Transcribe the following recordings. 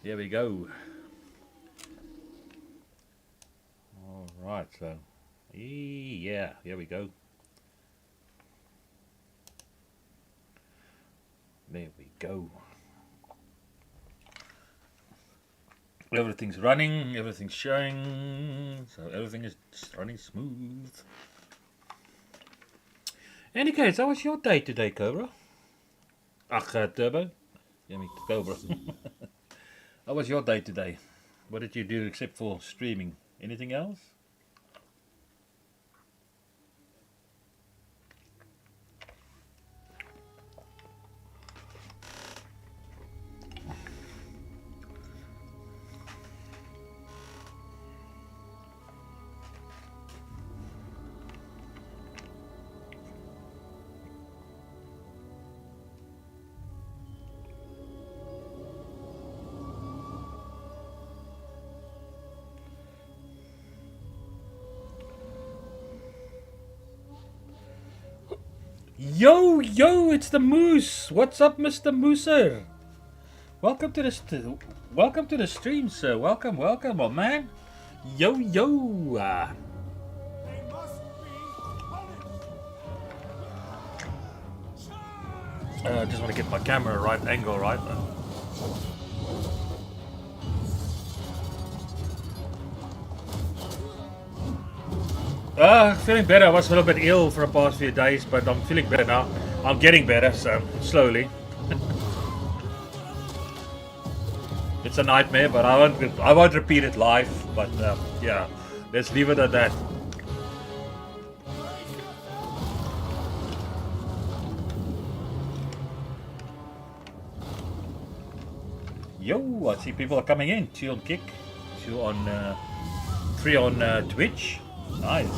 Here we go. All right, so yeah, here we go. There we go. Everything's running, everything's showing, so everything is running smooth. Any case, how was your day today, Cobra? Turbo. Yeah, me, Cobra. How was your day today? What did you do except for streaming? Anything else? Yo, it's the Moose. What's up, Mr. Mooser? Welcome to welcome to the stream, sir. Welcome, oh man. Yo. Just want to get my camera right angle, right? Feeling better. I was a little bit ill for the past few days, but I'm feeling better now. I'm getting better, so slowly. It's a nightmare, but I won't repeat it live. But yeah, let's leave it at that. Yo, I see people are coming in. 2 on Kick, 2 on 3 on Twitch. Nice.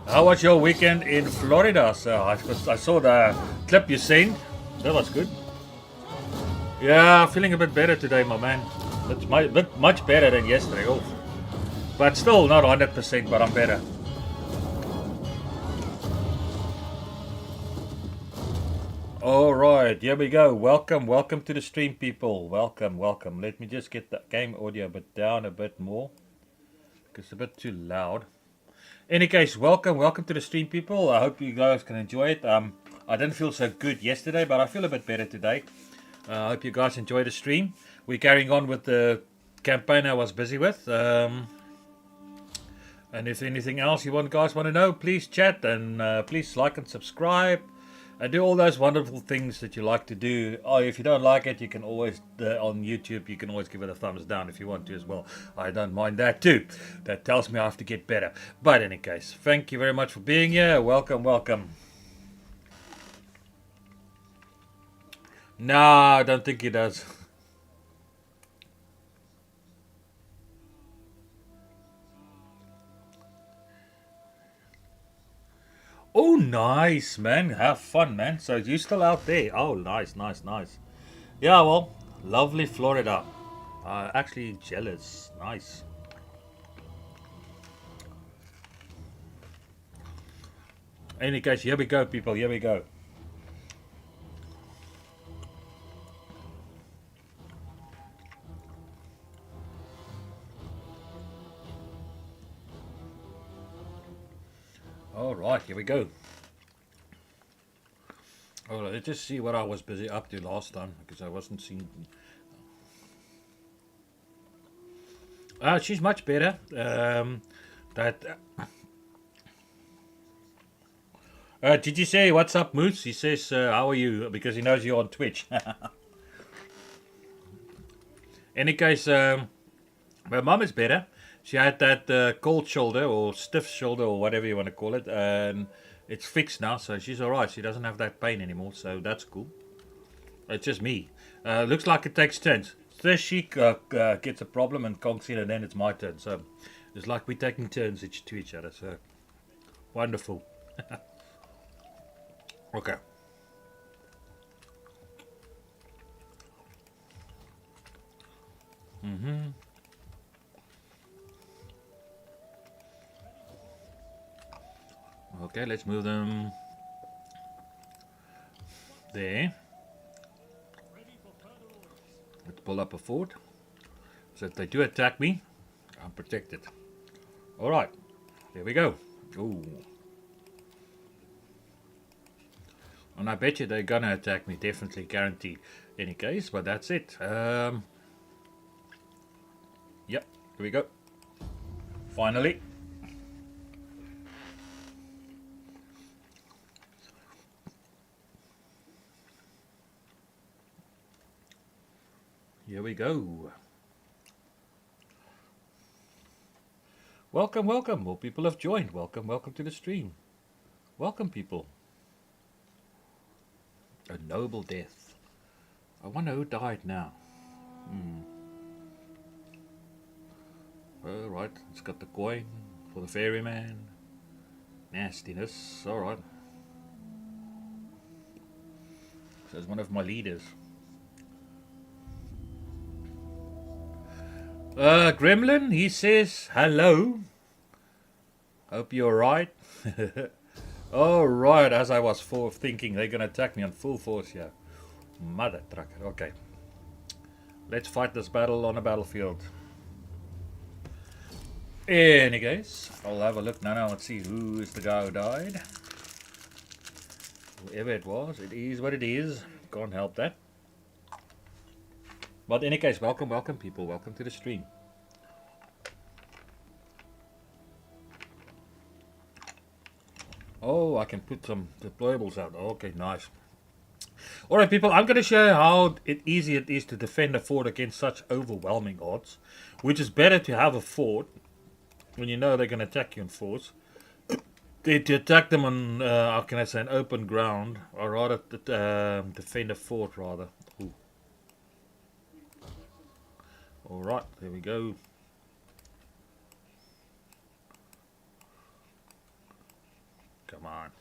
How was your weekend in Florida, sir? I saw the clip you sent. That was good. Yeah, feeling a bit better today, my man. But much better than yesterday. Oh. But still not 100%, but I'm better. Alright, here we go. Welcome to the stream, people. Welcome. Let me just get the game audio a bit down a bit more, because it's a bit too loud. Any case, welcome to the stream, people. I hope you guys can enjoy it. I didn't feel so good yesterday, but I feel a bit better today. I hope you guys enjoy the stream. We're carrying on with the campaign I was busy with. And if anything else you guys want to know, please chat, and please like and subscribe. And do all those wonderful things that you like to do. Oh, if you don't like it, you can always, on YouTube, you can always give it a thumbs down if you want to as well. I don't mind that too. That tells me I have to get better. But in any case, thank you very much for being here. Welcome. Nah, I don't think he does. Oh, nice, man. Have fun, man. So you still out there? Oh, nice. Yeah, well, lovely Florida. Actually jealous. Nice. Any case, here we go, people. Here we go. All right, here we go. Oh, let's just see what I was busy up to last time, because I wasn't seeing. She's much better. Did you say what's up, Moose? He says, how are you? Because he knows you're on Twitch. Any case, my mum is better. She had that cold shoulder or stiff shoulder or whatever you want to call it, and it's fixed now, so she's alright. She doesn't have that pain anymore, so that's cool. It's just me. Looks like it takes turns. First she gets a problem and conks in, and then it's my turn. So it's like we're taking turns to each other. So wonderful. Okay. Okay, let's move them there. Let's pull up a fort. So if they do attack me, I'm protected. Alright, there we go. Ooh. And I bet you they're gonna attack me, definitely, guaranteed. Any case, but that's it. Yep, here we go. Finally. Here we go. Welcome, welcome. More people have joined. Welcome, welcome to the stream. Welcome, people. A noble death. I wonder who died now. Alright, it's got the coin for the ferryman. Nastiness. Alright. So it's one of my leaders. Gremlin, he says, hello. Hope you're right. Alright, as I was thinking, they're going to attack me on full force here. Mother trucker. Okay. Let's fight this battle on a battlefield. Any case, I'll have a look now. Let's see who is the guy who died. Whoever it was, it is what it is. Can't help that. But in any case, welcome, welcome people. Welcome to the stream. Oh, I can put some deployables out. Okay, nice. Alright people, I'm going to show you how easy it is to defend a fort against such overwhelming odds. Which is better to have a fort when you know they're going to attack you in force. To attack them on, how can I say, an open ground. Or rather, defend a fort rather. Ooh. Alright, there we go. Come on.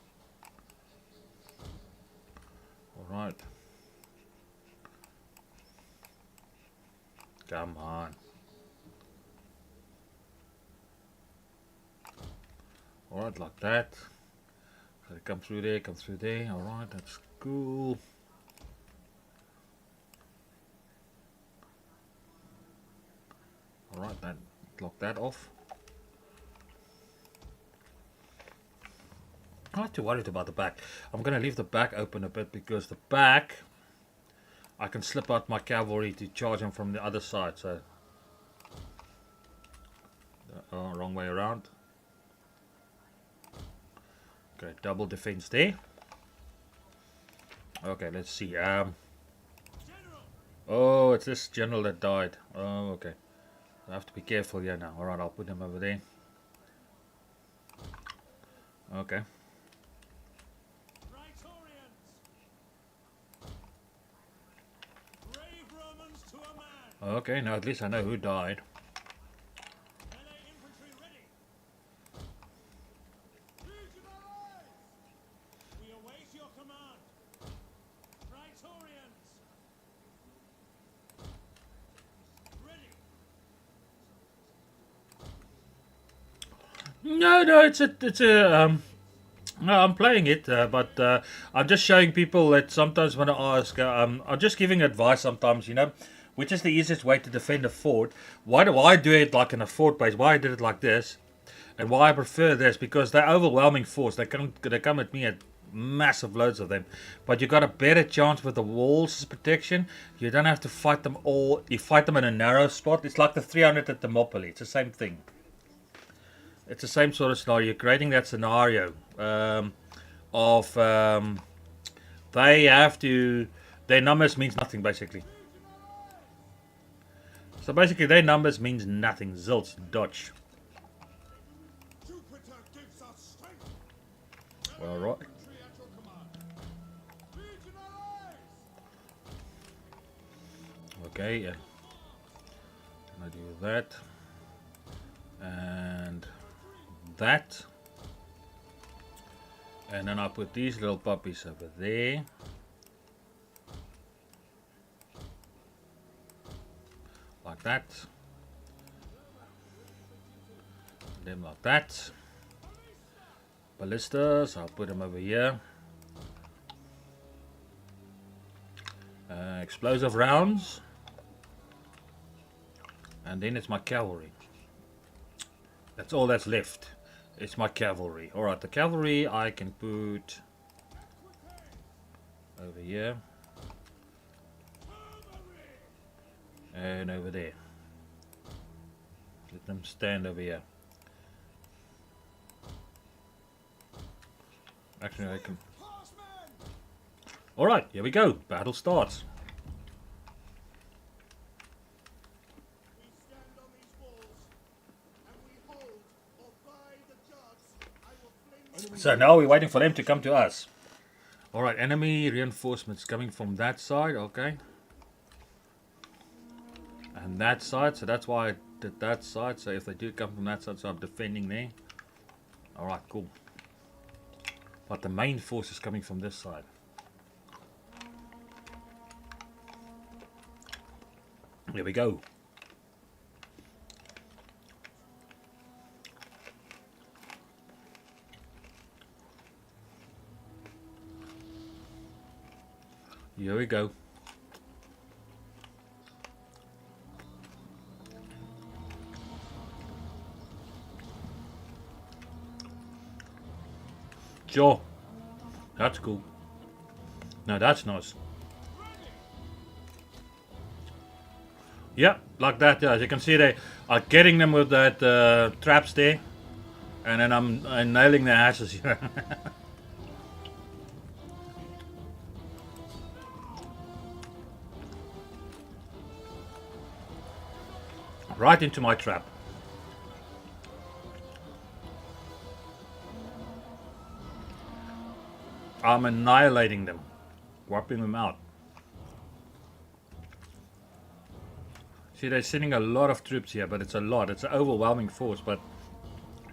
Alright. Come on. Alright, like that. So they come through there, come through there. Alright, that's cool. Alright, then lock that off. I'm not too worried about the back. I'm going to leave the back open a bit because the back, I can slip out my cavalry to charge them from the other side. So, wrong way around. Okay, double defense there. Okay, let's see. Oh, it's this general that died. Oh, okay. I have to be careful here now. Alright, I'll put him over there. Okay. Okay, now at least I know who died. No, it's a no, I'm playing it, but I'm just showing people that sometimes when I ask, I'm just giving advice sometimes, you know, which is the easiest way to defend a fort. Why do I do it like in a fort base? Why I did it like this, and why I prefer this? Because they're overwhelming force. They come at me at massive loads of them, but you got a better chance with the walls as protection. You don't have to fight them all. You fight them in a narrow spot. It's like the 300 at Thermopylae. It's the same thing. It's the same sort of scenario. You're creating that scenario they have to, their numbers means nothing basically. So basically their numbers means nothing. Zilch, dodge. Alright. Okay, and I do that. And that, and then I put these little puppies over there, like that, and them like that. Ballistas, I'll put them over here. Explosive rounds, And then it's my cavalry. That's all that's left. It's my cavalry. Alright, the cavalry I can put over here. And over there. Let them stand over here. Actually, I can... Alright, here we go. Battle starts. So now we're waiting for them to come to us. Alright, enemy reinforcements coming from that side, okay. And that side, so that's why I did that side. So if they do come from that side, so I'm defending there. Alright, cool. But the main force is coming from this side. There we go. Here we go. Sure. That's cool. Now that's nice. Yeah, like that. As you can see, they are getting them with that traps there. And then I'm nailing their asses here. Right into my trap. I'm annihilating them. Wiping them out. See, they're sending a lot of troops here, but it's a lot. It's an overwhelming force, but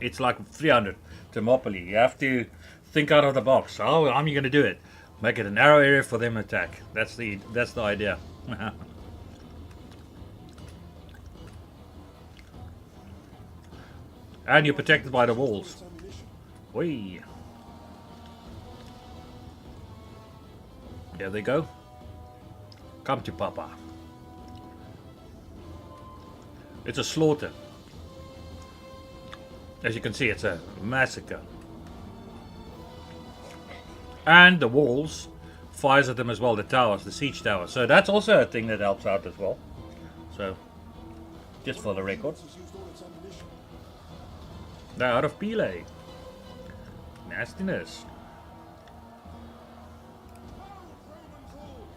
it's like 300 Thermopylae. You have to think out of the box. How are you going to do it? Make it a narrow area for them to attack. That's the idea. And you're protected by the walls. Whee! There they go. Come to Papa. It's a slaughter. As you can see, it's a massacre. And the walls fires at them as well, the towers, the siege towers. So that's also a thing that helps out as well. So, just for the record. They're out of Pile. Nastiness.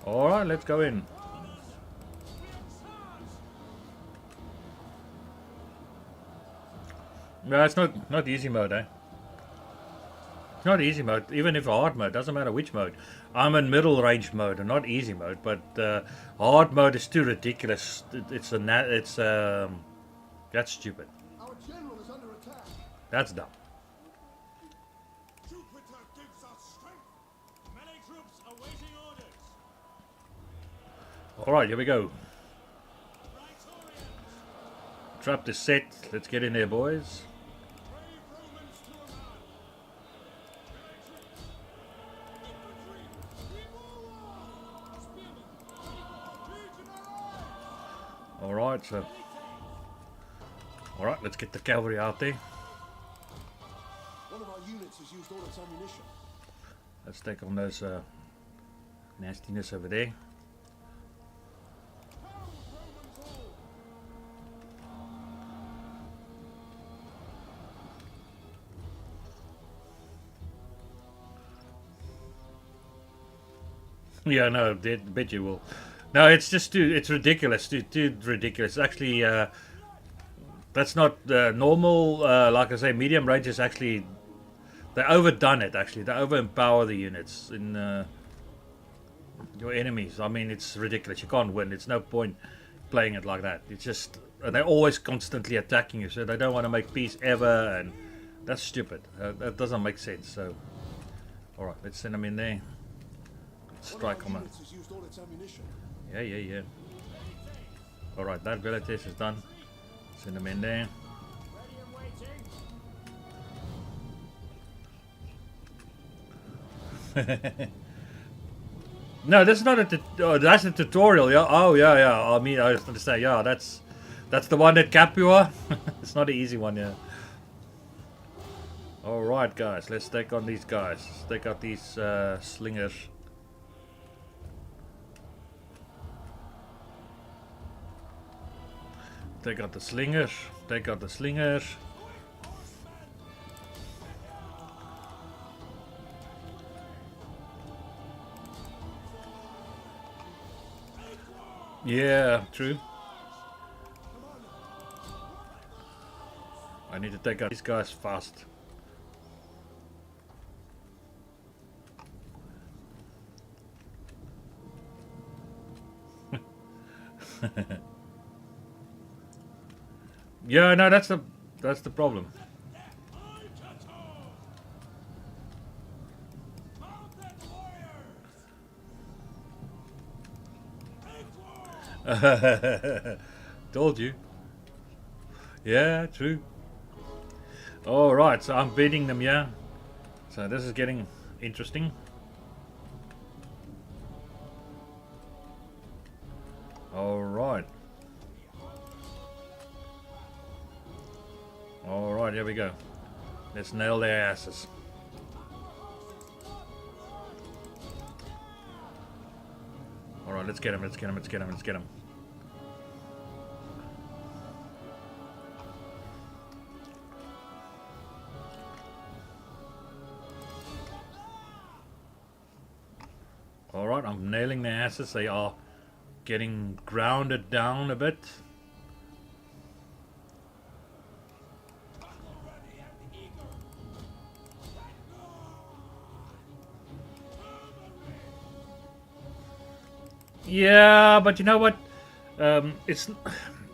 Alright, let's go in. No, it's not easy mode, eh? It's not easy mode, even if hard mode, doesn't matter which mode. I'm in middle range mode and not easy mode, but hard mode is too ridiculous. That's stupid. Our general is under attack. That's dumb. Jupiter gives us strength. Many troops awaiting orders. Alright, here we go. Trap is set. Let's get in there, boys. Alright, so... Alright, let's get the cavalry out there. One of our units has used all its ammunition. Let's take on those nastiness over there. Yeah, no, I bet you will. No, it's just it's ridiculous, too ridiculous. Actually, that's not normal. Like I say, medium range is actually, they overdone it. Actually, they overempower the units in your enemies. I mean, it's ridiculous. You can't win. It's no point playing it like that. It's just they're always constantly attacking you, so they don't want to make peace ever, and that's stupid. That doesn't make sense. So, all right, let's send them in there. Strike on them. Yeah. Alright, that village test is done. Send them in there. No, this is not a that's a tutorial. Yeah. Oh, yeah. I mean, I understand. Yeah, that's That's the one at Capua. It's not an easy one, yeah. Alright, guys. Let's take on these guys. Let's take out these slingers. Take out the slingers. Take out the slingers. Yeah, true. I need to take out these guys fast. Yeah, no, that's the problem. Told you. Yeah, true. Alright, so I'm beating them, yeah. So this is getting interesting. Alright. Alright, here we go. Let's nail their asses. Alright, let's get him, let's get him, let's get him, let's get him. Alright, I'm nailing their asses. They are getting grounded down a bit. Yeah, but you know what? It's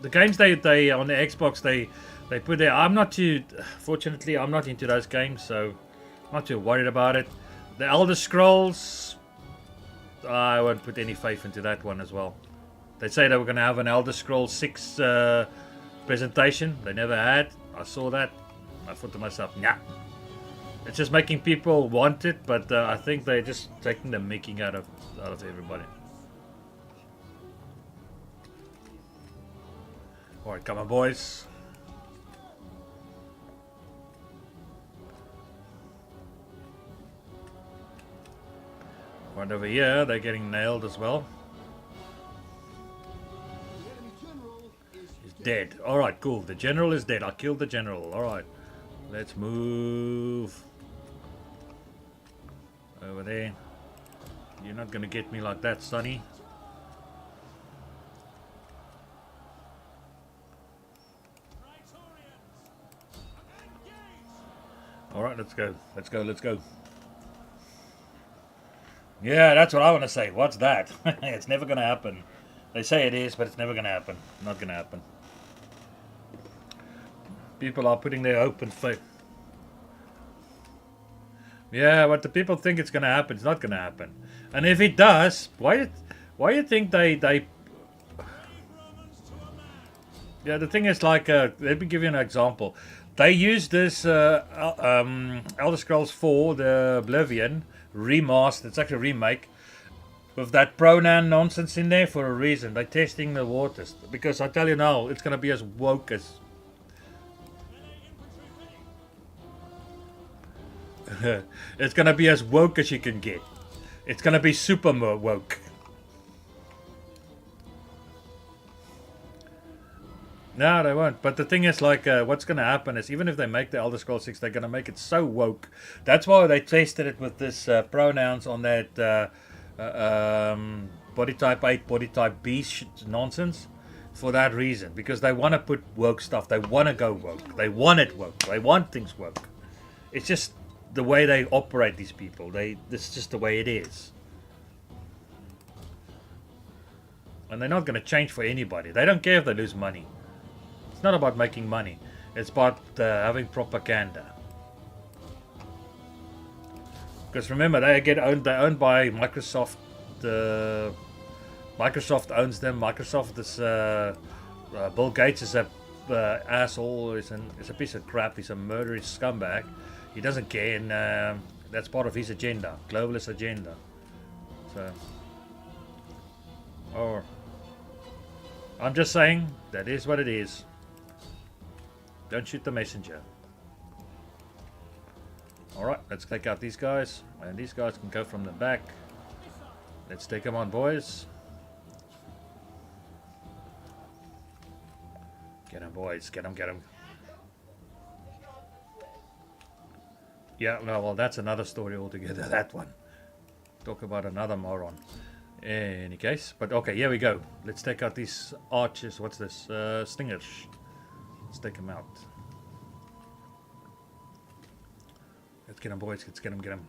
the games they on the Xbox they put there. I'm not too. Fortunately, I'm not into those games, so I'm not too worried about it. The Elder Scrolls, I won't put any faith into that one as well. They say they were going to have an Elder Scrolls 6 presentation. They never had. I saw that. I thought to myself, nah. It's just making people want it, but I think they're just taking the mickey out of everybody. Alright, come on, boys. Right over here, they're getting nailed as well. He's dead. Alright, cool. The general is dead. I killed the general. Alright. Let's move. Over there. You're not gonna get me like that, Sonny. Alright, let's go. Let's go, let's go. Yeah, that's what I want to say. What's that? It's never going to happen. They say it is, but it's never going to happen. Not going to happen. People are putting their hope and faith. Yeah, but the people think it's going to happen. It's not going to happen. And if it does, why do you think they... Yeah, the thing is like, let me give you an example. They used this Elder Scrolls 4, the Oblivion remastered. It's actually a remake with that pronoun nonsense in there for a reason. They're testing the waters because I tell you now, it's gonna be as woke as. It's gonna be as woke as you can get. It's gonna be super woke. No, they won't. But the thing is, like, what's going to happen is, even if they make the Elder Scrolls 6, they're going to make it so woke. That's why they tested it with this pronouns on that body type 8, body type B nonsense. For that reason. Because they want to put woke stuff. They want to go woke. They want it woke. They want things woke. It's just the way they operate, these people. This is just the way it is. And they're not going to change for anybody. They don't care if they lose money. It's not about making money. It's about having propaganda. Because remember, they're owned by Microsoft. Microsoft owns them. Microsoft is Bill Gates is a asshole. He's a piece of crap. He's a murderous scumbag. He doesn't care, and that's part of his agenda, globalist agenda. So, I'm just saying, that is what it is. Don't shoot the messenger. Alright, let's take out these guys. And these guys can go from the back. Let's take them on, boys. Get them, boys. Get them, get them. Yeah, no, well, that's another story altogether, that one. Talk about another moron. In any case, but okay, here we go. Let's take out these archers. What's this? Stingers. Let's take them out. Let's get them, boys. Let's get them, get them.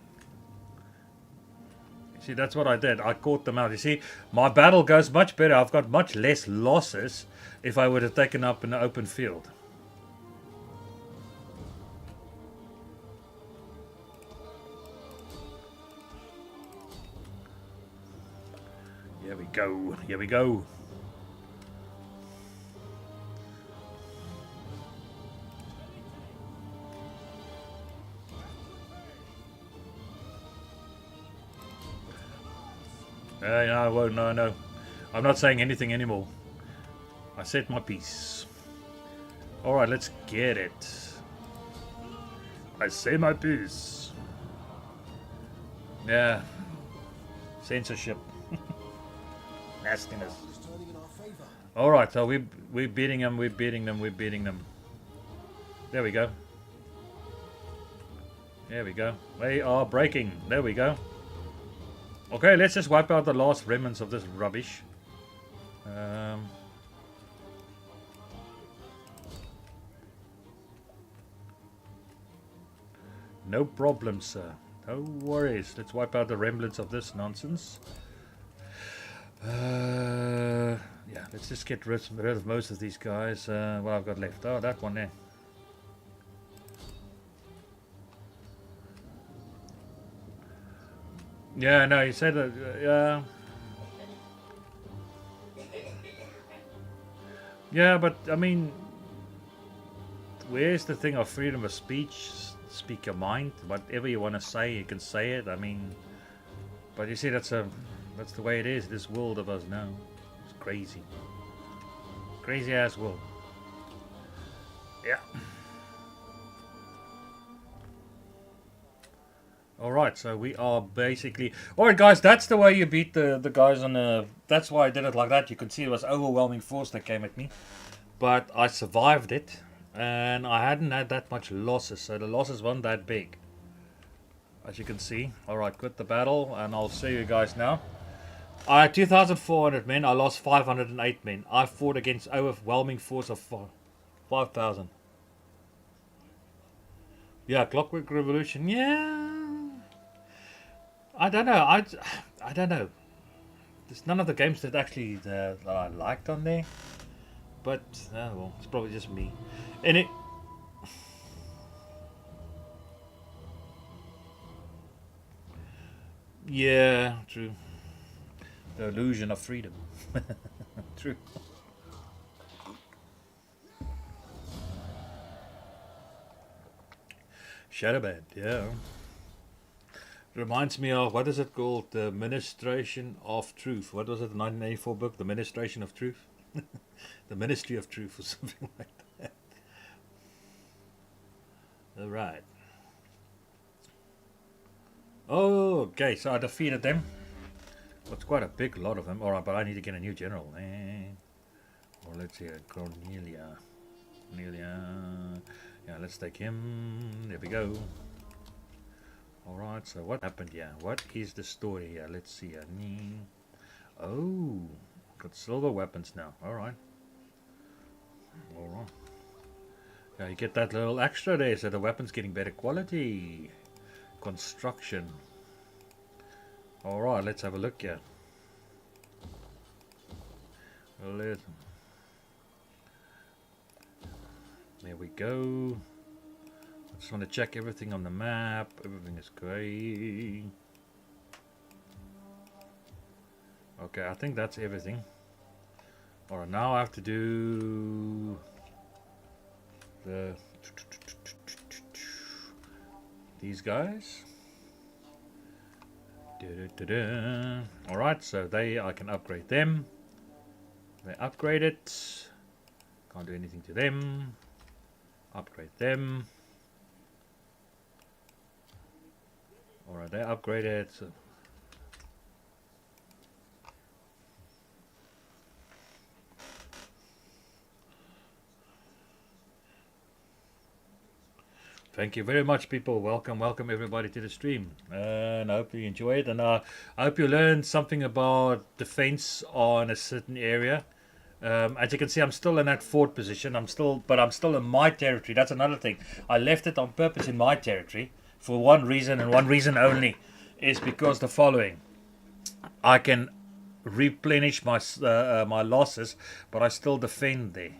You see, that's what I did. I caught them out. You see, my battle goes much better. I've got much less losses if I would have taken up in the open field. Here we go. Here we go. I won't. No, no. I'm not saying anything anymore. I said my piece. Alright, let's get it. I say my piece. Yeah. Censorship. Nastiness. Alright, so we're beating them, we're beating them, we're beating them. There we go. There we go. They are breaking. There we go. Okay, let's just wipe out the last remnants of this rubbish. No problem, sir. No worries. Let's wipe out the remnants of this nonsense. Yeah, let's just get rid of most of these guys. What I've got left. Oh, that one there. Yeah, no, you said that. Yeah, but I mean, where's the thing of freedom of speech? Speak your mind. Whatever you want to say, you can say it. I mean, but you see, that's the way it is. This world of us now, it's crazy, crazy ass world. Yeah. Alright, so we are basically... Alright guys, that's the way you beat the guys on the... That's why I did it like that. You can see it was overwhelming force that came at me. But I survived it. And I hadn't had that much losses. So the losses weren't that big. As you can see. Alright, quit the battle. And I'll show you guys now. I had 2,400 men. I lost 508 men. I fought against overwhelming force of 5,000. Yeah, Clockwork Revolution. Yeah... I don't know. I don't know. There's none of the games that actually that I liked on there. But well, it's probably just me. And it. Yeah, true. The illusion of freedom. True. Shadowband, yeah. Reminds me of, what is it called? The Ministration of Truth. What was it, the 1984 book? The Ministration of Truth? The Ministry of Truth or something like that. Alright. Oh, okay, so I defeated them. That's quite a big lot of them. Alright, but I need to get a new general. Or let's see, Cornelia. Yeah, let's take him. There we go. Alright, so what happened here? What is the story here? Let's see. Oh, got silver weapons now. Alright. Alright. Yeah, you get that little extra there, so the weapon's getting better quality. Construction. Alright, let's have a look here. There we go. I just want to check everything on the map. Everything is great. Okay, I think that's everything. Alright, now I have to do these guys. Alright, so I can upgrade them. They upgraded. Can't do anything to them. Upgrade them. Alright, they upgraded. So thank you very much, people. Welcome everybody to the stream. And I hope you enjoy it. And I hope you learned something about defense on a certain area. As you can see, I'm still in that fort position. I'm still in my territory. That's another thing. I left it on purpose in my territory for one reason and one reason only, is because the following: I can replenish my my losses, but I still defend there,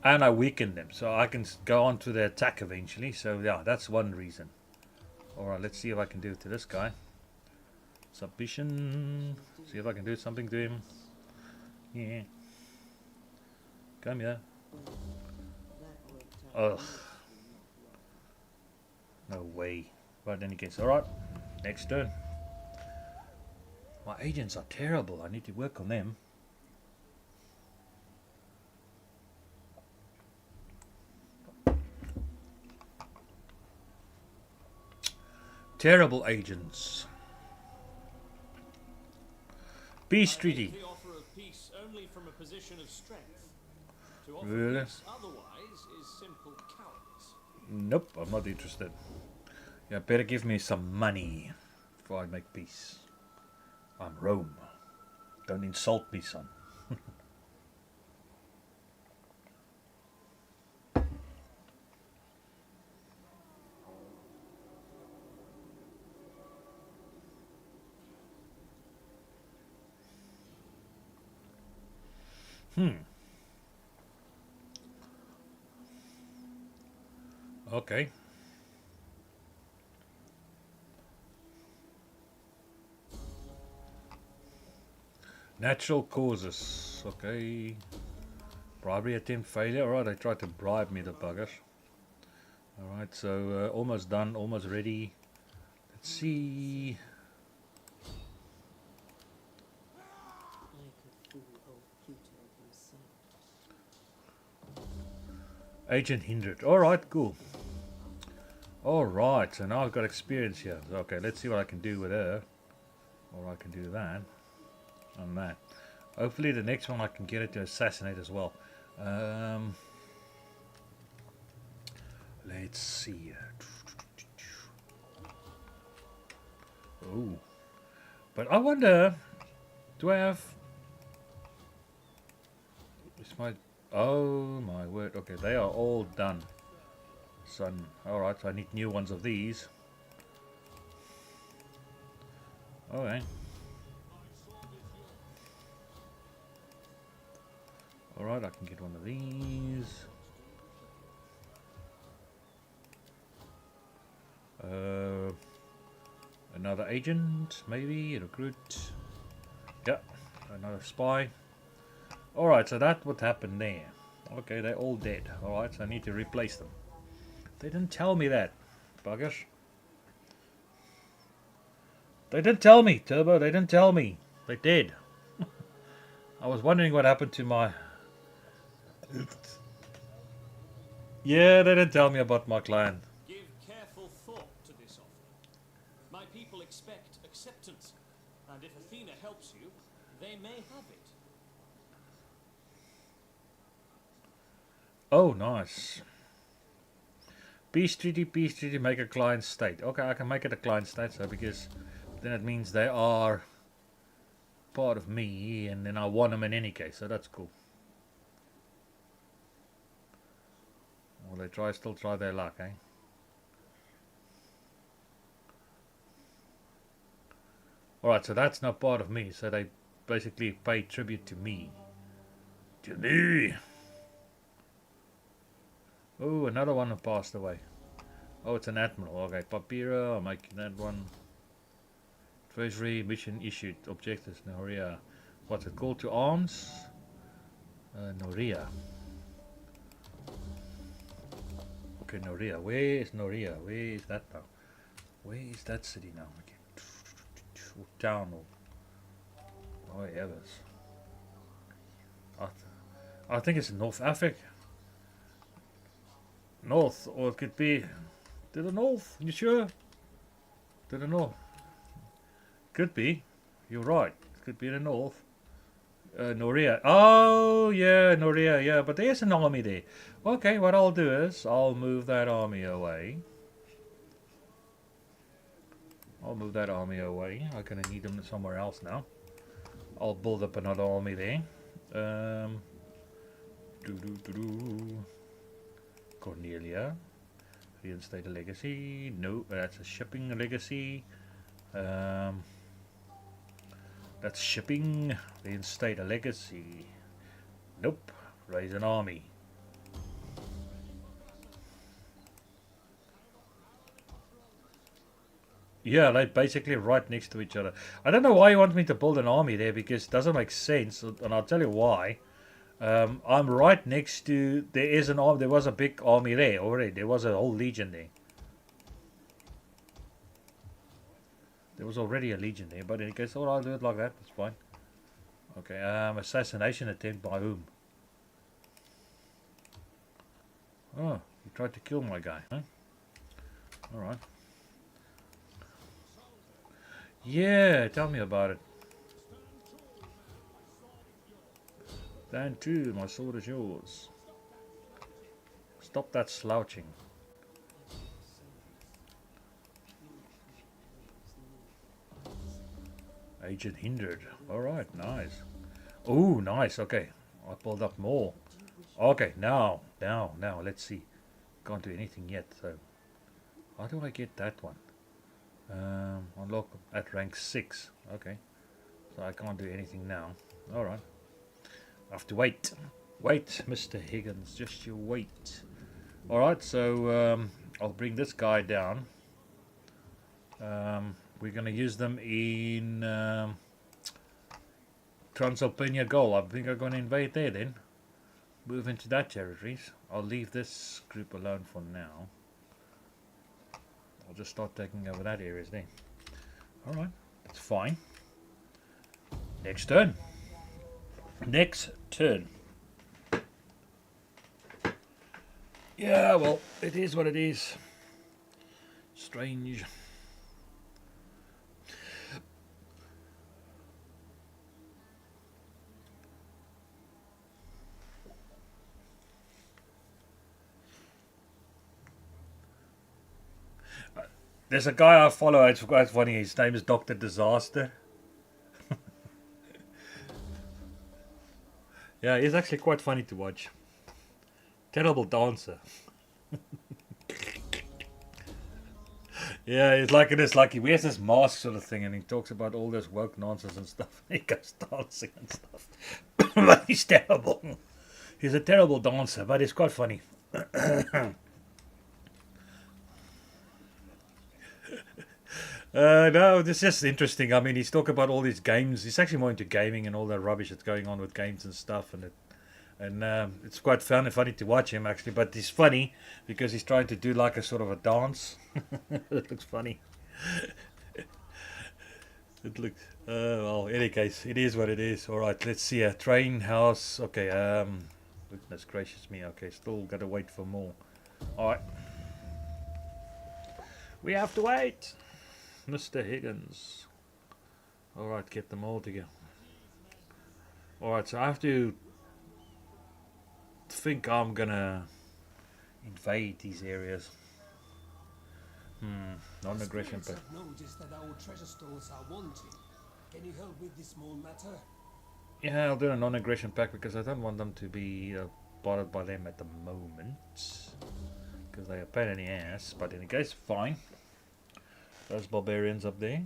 and I weaken them, so I can go on to the attack eventually. So yeah, that's one reason. All right, let's see if I can do it to this guy. Submission. See if I can do something to him. Yeah. Come here. Ugh. No way. But in any case, alright. Next turn. My agents are terrible. I need to work on them. Terrible agents. Peace treaty. The offer of peace only from a position of strength. To offer Really? peace otherwise is simple cowardice. Nope, I'm not interested. Yeah, better give me some money before I make peace. I'm Rome. Don't insult me, son. Okay. Natural causes. Okay. Bribery attempt failure. Alright, they tried to bribe me, the buggers. Alright, so almost done, almost ready. Let's see. Agent hindered. Alright, cool. Alright, so now I've got experience here. Okay, let's see what I can do with her. Or I can do that. And that. Hopefully the next one I can get it to assassinate as well. Let's see. Oh. But I wonder, do I have... Is my... Oh my word. Okay, they are all done. Son. Alright, so I need new ones of these. Okay. Alright, I can get one of these. Another agent, maybe, recruit. Yep, another spy. Alright, so that's what happened there. Okay, they're all dead. Alright, so I need to replace them. They didn't tell me that, buggers. They didn't tell me, Turbo, they didn't tell me. They did. I was wondering what happened to my... Yeah, they didn't tell me about my client. Give careful thought to this offer. My people expect acceptance, and if Athena helps you, they may have it. Oh, nice. Peace treaty, make a client state. Okay, I can make it a client state, so because then it means they are part of me, and then I want them in any case, so that's cool. Well, they still try their luck, eh? Alright, so that's not part of me, so they basically pay tribute to me. To me! Oh, another one passed away. Oh, it's an admiral. Okay, Papira, I'm making that one. Treasury, mission issued. Objectives, Noria. What's it called? To arms? Noria. Okay, Noria. Where is Noria? Where is that now? Where is that city now? Okay. Town or... Oh, yeah, that's... I think it's North Africa. North, or it could be to the north. You sure? To the north. Could be. You're right. Could be the north. Noria. Oh, yeah, Noria, yeah. But there's an army there. Okay, what I'll do is I'll move that army away. I'll move that army away. I'm going to need them somewhere else now. I'll build up another army there. Cornelia. Reinstate a legacy. No, that's a shipping legacy. That's shipping. Reinstate a legacy. Nope. Raise an army. Yeah, like basically right next to each other. I don't know why you want me to build an army there because it doesn't make sense, and I'll tell you why. I'm right next to. There is an army. There was a big army there already. There was a whole legion there. There was already a legion there, but in any case, I'll do it like that. That's fine. Okay. Assassination attempt by whom? Oh, you tried to kill my guy, huh? All right. Yeah, tell me about it. Stand to, my sword is yours. Stop that slouching. Agent hindered. Alright, nice. Oh, nice, okay. I pulled up more. Okay, now, let's see. Can't do anything yet, so. How do I get that one? Unlock at rank 6. Okay. So I can't do anything now. Alright. I have to wait. Wait, Mr. Higgins. Just you wait. Alright, so I'll bring this guy down. We're going to use them in Transylvania Gaul. I think I'm going to invade there then. Move into that territories. I'll leave this group alone for now. I'll just start taking over that areas then. Alright, that's fine. Next turn. Next turn. Yeah, well, it is what it is. Strange. There's a guy I follow, it's quite funny, his name is Dr. Disaster. Yeah, he's actually quite funny to watch. Terrible dancer. Yeah, he's like this, like he wears this mask sort of thing and he talks about all this woke nonsense and stuff. He goes dancing and stuff. But he's terrible. He's a terrible dancer, but he's quite funny. No, this is just interesting. I mean, he's talking about all these games. He's actually more into gaming and all that rubbish that's going on with games and stuff. And it's quite fun and funny to watch him actually. But he's funny because he's trying to do like a sort of a dance. It looks funny. It looks. Well, in any case, it is what it is. All right, let's see. A train house. Okay. Goodness gracious me. Okay, still gotta wait for more. All right. We have to wait. Mr. Higgins. Alright, get them all together. Alright, so I have to think I'm gonna invade these areas. Non-aggression pact. I've noticed that our treasure stores are wanting. Can you help with this small matter? Yeah, I'll do a non-aggression pact because I don't want them to be bothered by them at the moment. Because they are a pain in the ass. But in any case, fine. Those barbarians up there.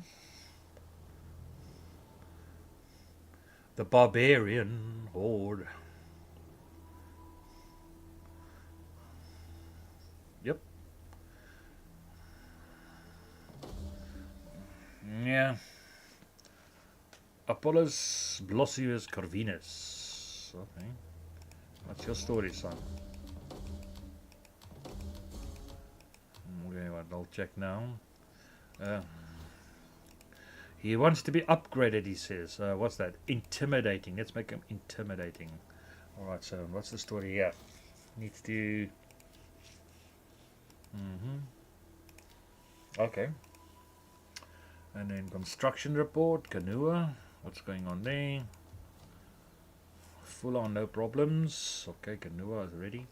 The barbarian horde. Yep. Yeah. Apollos Blossius Corvinus. Okay. What's your story, son? Okay, well, I'll check now. He wants to be upgraded, he says. What's that? Intimidating. Let's make him intimidating. Alright, so what's the story here? Needs to... Okay. And then construction report, Kanua. What's going on there? Full on, no problems. Okay, Kanua is ready.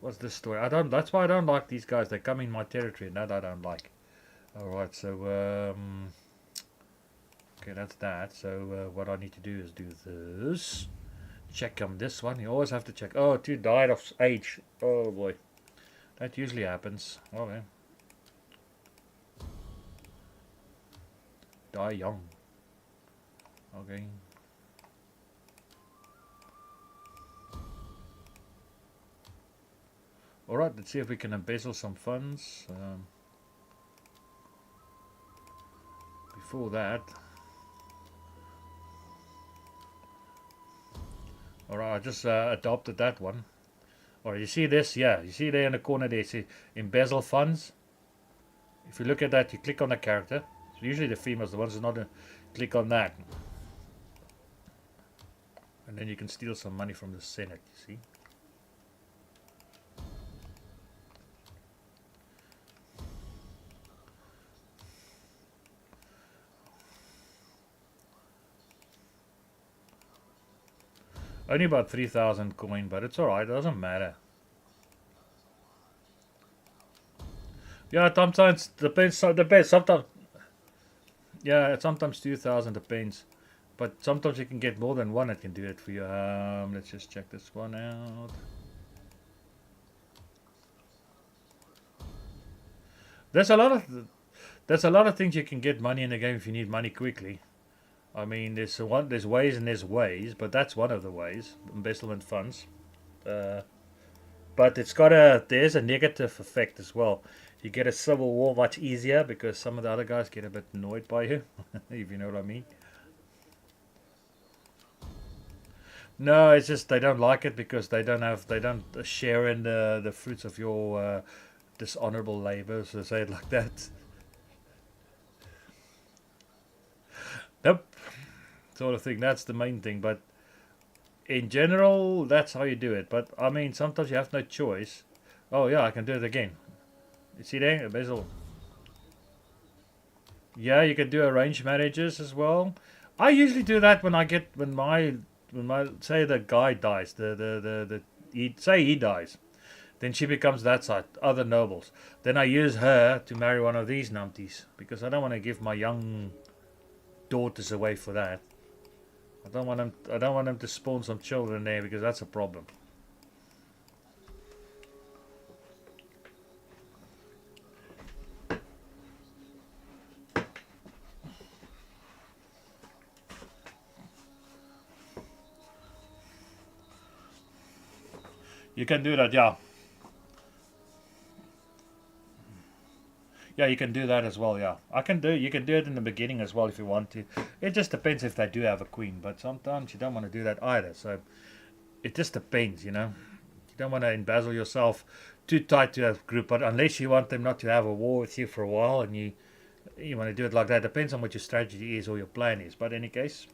What's this story? That's why I don't like these guys. They come in my territory, and that I don't like. Alright, so, okay, that's that. So, what I need to do is do this. Check this one. You always have to check. Oh, 2 died of age. Oh boy. That usually happens. Okay. Die young. Okay. Alright, let's see if we can embezzle some funds. Before that. Alright, I just adopted that one. Alright, you see this? Yeah, you see there in the corner there, see embezzle funds. If you look at that, you click on the character. So usually the females, the ones who not click on that. And then you can steal some money from the Senate, you see. Only about 3,000 coin, but it's alright, it doesn't matter. Yeah, sometimes depends. Sometimes, yeah, sometimes 2,000 depends. But sometimes you can get more than one that can do it for you. Let's just check this one out. There's a lot of things you can get money in the game if you need money quickly. I mean, there's ways and there's ways, but that's one of the ways. Embezzlement funds. But there's a negative effect as well. You get a civil war much easier because some of the other guys get a bit annoyed by you, if you know what I mean. No, it's just they don't like it because they don't share in the fruits of your dishonorable labor, so say it like that. Nope, sort of thing. That's the main thing, but in general, that's how you do it. But I mean, sometimes you have no choice. Oh yeah, I can do it again. You see there, Basil. Yeah, you can do arranged marriages as well. I usually do that when my say the guy dies, say he dies, then she becomes that side, other nobles. Then I use her to marry one of these numpties because I don't want to give my young daughters away for that. I don't want them to spawn some children there because that's a problem. You can do that, yeah. Yeah, you can do that as well, yeah. You can do it in the beginning as well if you want to. It just depends if they do have a queen, but sometimes you don't want to do that either. So it just depends, you know. You don't want to embezzle yourself too tight to a group, but unless you want them not to have a war with you for a while and you want to do it like that, depends on what your strategy is or your plan is. But in any case,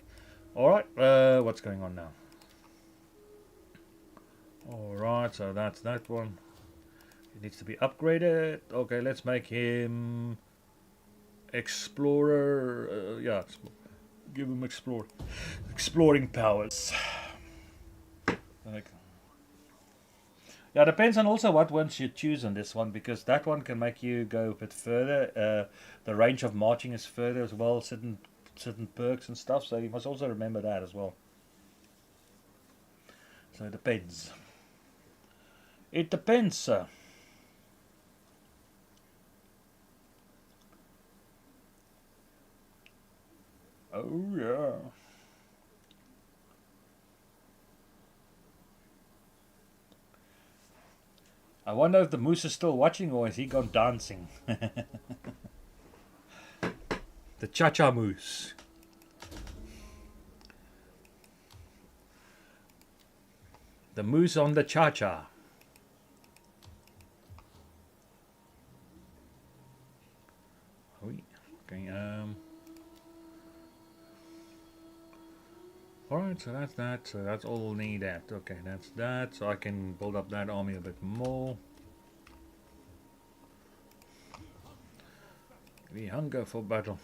alright, what's going on now? Alright, so that's that one. It needs to be upgraded. Okay, let's make him explorer. Yeah, give him exploring powers. Like, yeah, depends on also what ones you choose on this one because that one can make you go a bit further. The range of marching is further as well. Certain perks and stuff. So you must also remember that as well. So it depends. It depends, sir. Oh yeah. I wonder if the moose is still watching or has he gone dancing? The cha-cha moose. The moose on the cha-cha. Okay, Alright, so that's that. So that's all we'll need that. Okay, that's that. So I can build up that army a bit more. We hunger for battle.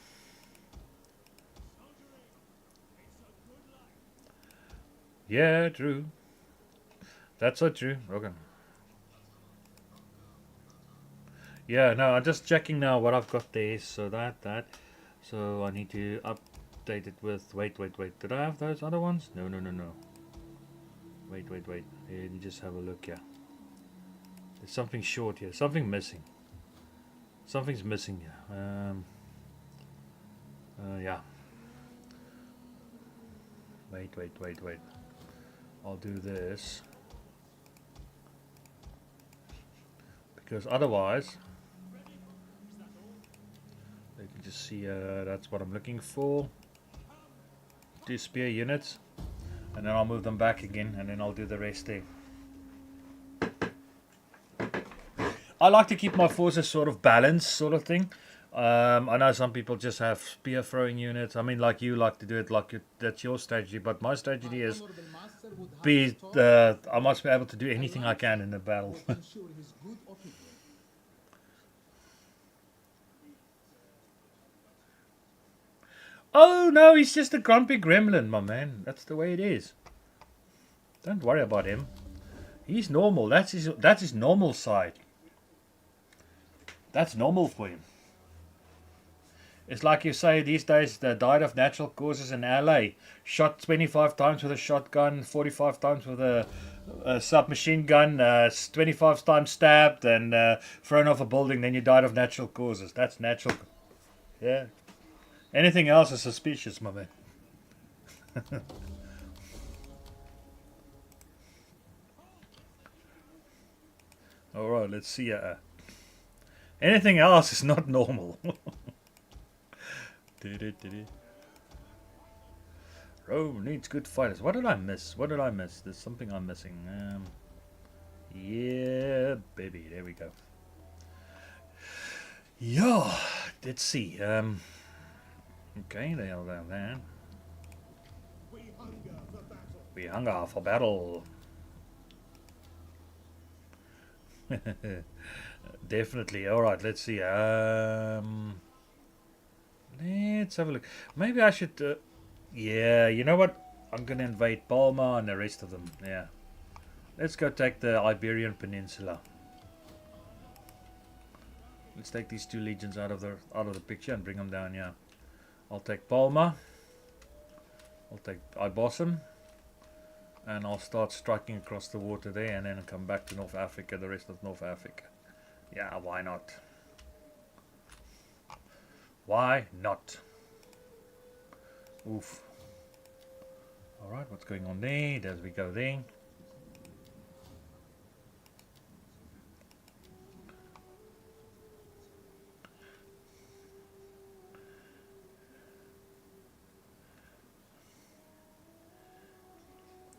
Yeah, true. That's so true. Okay. Yeah, no, I'm just checking now what I've got there. So that. So I need to update it with. Wait. Did I have those other ones? No. Wait. Let me just have a look here. There's something short here. Something missing. Something's missing here. Yeah. Wait. I'll do this. Because otherwise, you can just see that's what I'm looking for. 2 spear units. And then I'll move them back again, and then I'll do the rest there. I like to keep my forces sort of balanced, sort of thing. I know some people just have spear throwing units. I mean, like you like to do it like that's your strategy. But my strategy is I must be able to do anything I can in the battle. Oh no, he's just a grumpy gremlin, my man. That's the way it is. Don't worry about him. He's normal. That's his normal side. That's normal for him. It's like you say these days, they died of natural causes in LA. Shot 25 times with a shotgun, 45 times with a submachine gun, 25 times stabbed and thrown off a building, then you died of natural causes. That's natural. Yeah. Anything else is suspicious, my man. Alright, let's see. Anything else is not normal. Rome needs good fighters. What did I miss? There's something I'm missing. Yeah, baby. There we go. Yeah, let's see. Okay, they are down there. We hunger for battle. Definitely. Alright, let's see. Let's have a look. Maybe I should... yeah, you know what? I'm going to invade Palma and the rest of them. Yeah. Let's go take the Iberian Peninsula. Let's take these 2 legions out of the picture and bring them down here. I'll take Palma. I'll take Ibossum. And I'll start striking across the water there and then come back to North Africa, the rest of North Africa. Yeah, why not? Why not? Oof. Alright, what's going on there? As we go there.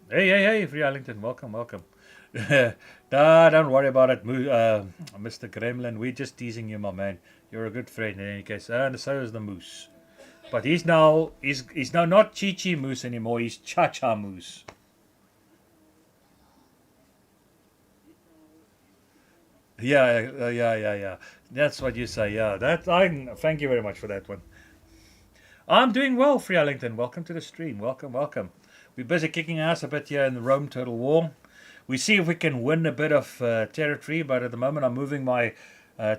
Hey, Free Arlington, welcome. Nah, don't worry about it, Mr. Gremlin. We're just teasing you, my man. You're a good friend in any case. And so is the moose. But he's now not Chi Moose anymore. He's Cha Moose. Yeah. That's what you say. Yeah, thank you very much for that one. I'm doing well, Free Arlington. Welcome to the stream. Welcome. We're busy kicking ass a bit here in the Rome Total War. We see if we can win a bit of territory, but at the moment I'm moving my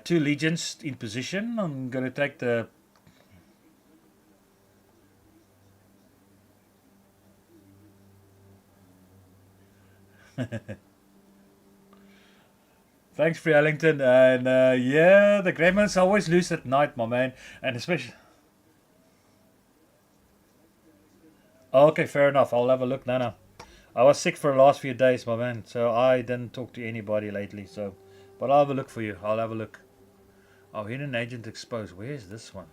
2 legions in position. I'm going to take the... Thanks, Free Arlington. And yeah, the gremlins always lose at night, my man. And especially... Okay, fair enough. I'll have a look. No. I was sick for the last few days, my man. So I didn't talk to anybody lately. So, but I'll have a look for you. I'll have a look. Oh, hidden agent exposed. Where's this one?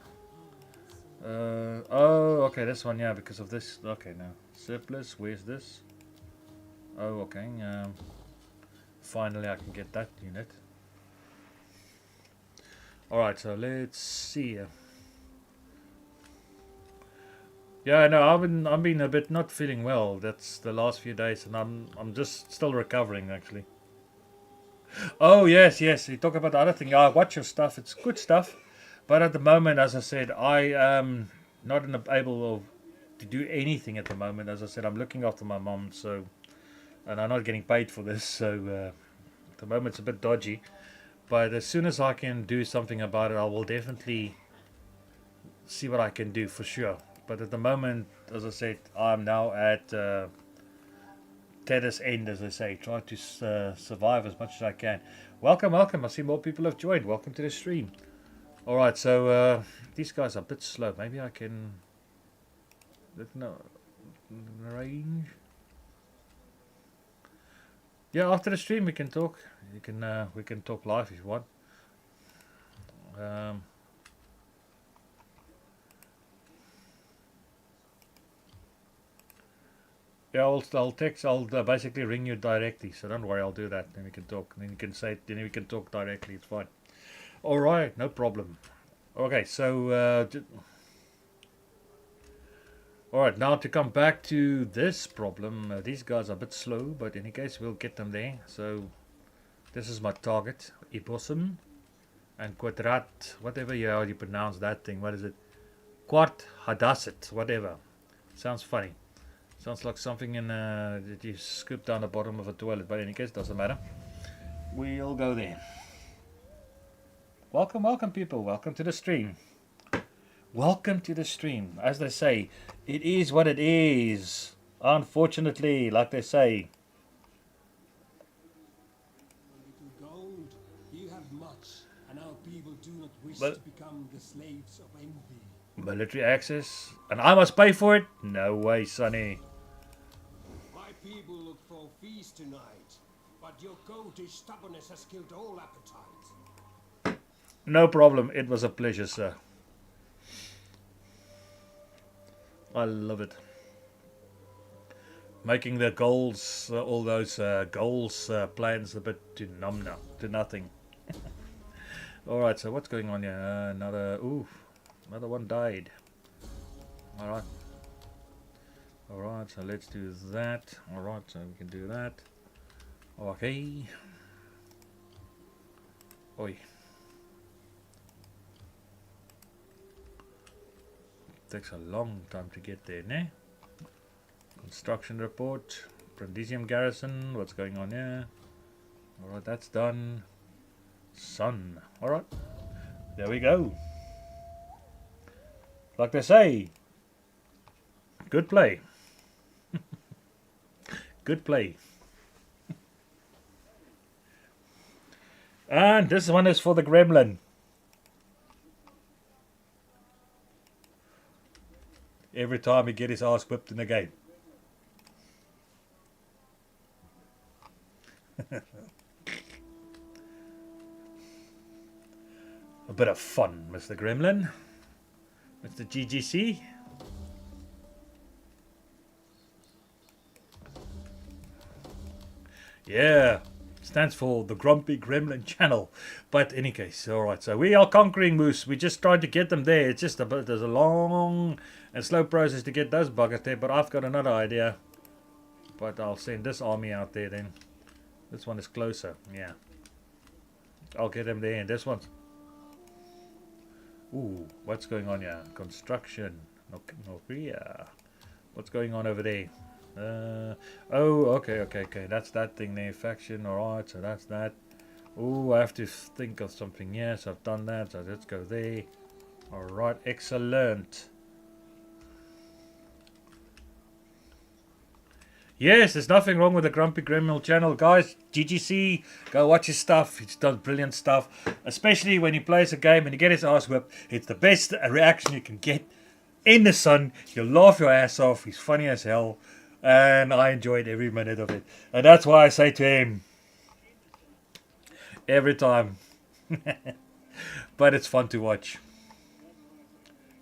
Oh, okay, this one, yeah, because of this. Okay, now surplus. Where's this? Oh, okay. Finally, I can get that unit. All right, so let's see. Yeah, no, I've been a bit not feeling well. That's the last few days, and I'm just still recovering actually. Oh yes, yes. You talk about the other thing. I watch your stuff. It's good stuff, but at the moment, as I said, I am not able to do anything at the moment. As I said, I'm looking after my mom, so and I'm not getting paid for this, so at the moment it's a bit dodgy. But as soon as I can do something about it, I will definitely see what I can do for sure. But at the moment, as I said, I'm now at Tether's end, as I say, trying to survive as much as I can. Welcome, welcome. I see more people have joined. Welcome to the stream. All right, so these guys are a bit slow. Maybe I can look no range. Yeah, after the stream we can talk. You can we can talk live if you want. Um, yeah, I'll text. I'll basically ring you directly. So don't worry, I'll do that. Then we can talk. Then you can say. Then we can talk directly. It's fine. All right, no problem. Okay, so all right, now to come back to this problem. These guys are a bit slow, but in any case, we'll get them there. So this is my target, Ibossum and Quadrat, whatever how you pronounce that thing. What is it? Quart Hadasset, whatever. Sounds funny. Sounds like something in that you scoop down the bottom of a toilet, but in any case, doesn't matter. We'll go there. Welcome, welcome, people. Welcome to the stream. Welcome to the stream. As they say, it is what it is. Unfortunately, like they say. A little gold. You have much, and our people do not wish But to become the slaves of envy. military access, and I must pay for it? No way, Sonny. My people look for a feast tonight, but your goatish stubbornness has killed all appetite. No problem. It was a pleasure, sir. I love it. Making the goals, all those goals plans a bit to numb now, to nothing. All right. So what's going on here? Another one died. All right. All right. So let's do that. All right. So we can do that. Okay. Oi. Takes a long time to get there, ne? Construction report. Brandisium garrison. What's going on here? Alright, that's done. Sun. Alright. There we go. Like they say. Good play. Good play. And this one is for the gremlin. Every time he get his ass whipped in the game. A bit of fun, Mr. Gremlin. Mr. GGC. Yeah, stands for the Grumpy Gremlin Channel. But in any case, alright, so we are conquering Moose. We just tried to get them there. It's just there's a long and slow process to get those buggers there. But I've got another idea. But I'll send this army out there then. This one is closer, yeah. I'll get them there. And this one's... Ooh, what's going on here? Construction. Nokia. What's going on over there? Oh, okay. That's that thing there. Faction, alright, so that's that. Ooh, I have to think of something. Yes, I've done that, so let's go there. Alright, excellent. Yes, there's nothing wrong with the Grumpy Gremlin channel, guys. GGC, go watch his stuff. He's done brilliant stuff. Especially when he plays a game and he gets his ass whipped. It's the best reaction you can get in the sun. You'll laugh your ass off. He's funny as hell. And I enjoyed every minute of it. And that's why I say to him, every time. But it's fun to watch.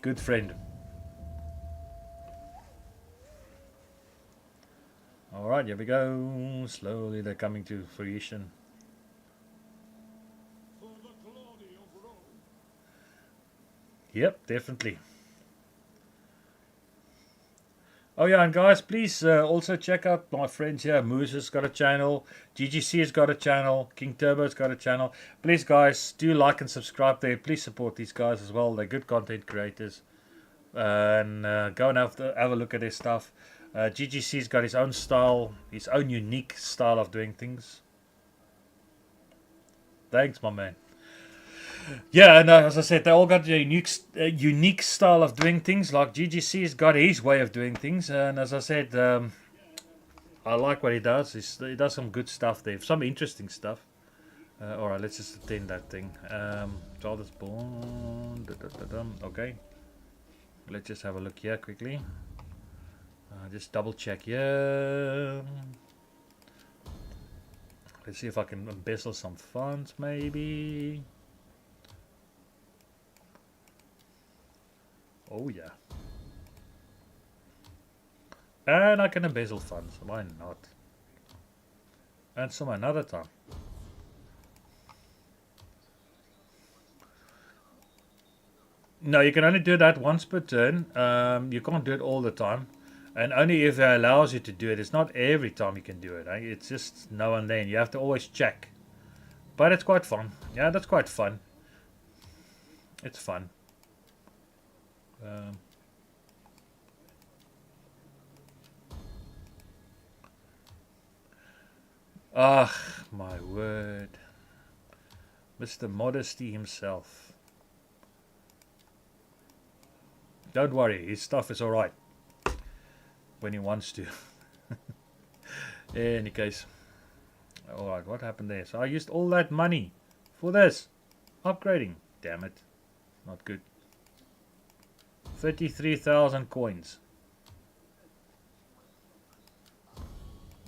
Good friend. Alright, here we go. Slowly they're coming to fruition. Yep, definitely. Oh yeah, and guys, please also check out my friends here. Moose has got a channel, GGC has got a channel, King Turbo's got a channel. Please, guys, do like and subscribe there. Please support these guys as well. They're good content creators, and go and have a look at their stuff. GGC's got his own style, his own unique style of doing things. Thanks, my man. Yeah, and as I said, they all got a unique style of doing things. Like GGC's got his way of doing things, and as I said, I like what he does. He does some good stuff there, some interesting stuff. All right, let's just attend that thing. Child is born. Okay, let's just have a look here quickly. Just double check here. Let's see if I can embezzle some funds, maybe. Oh yeah. And I can embezzle funds. Why not? And some another time. No, you can only do that once per turn. You can't do it all the time. And only if it allows you to do it. It's not every time you can do it. Eh? It's just now and then. You have to always check. But it's quite fun. Yeah, that's quite fun. It's fun. My word. Mr. Modesty himself. Don't worry, his stuff is alright. When he wants to. In any case. Alright, what happened there? So I used all that money for this. Upgrading. Damn it. Not good. 33,000 coins.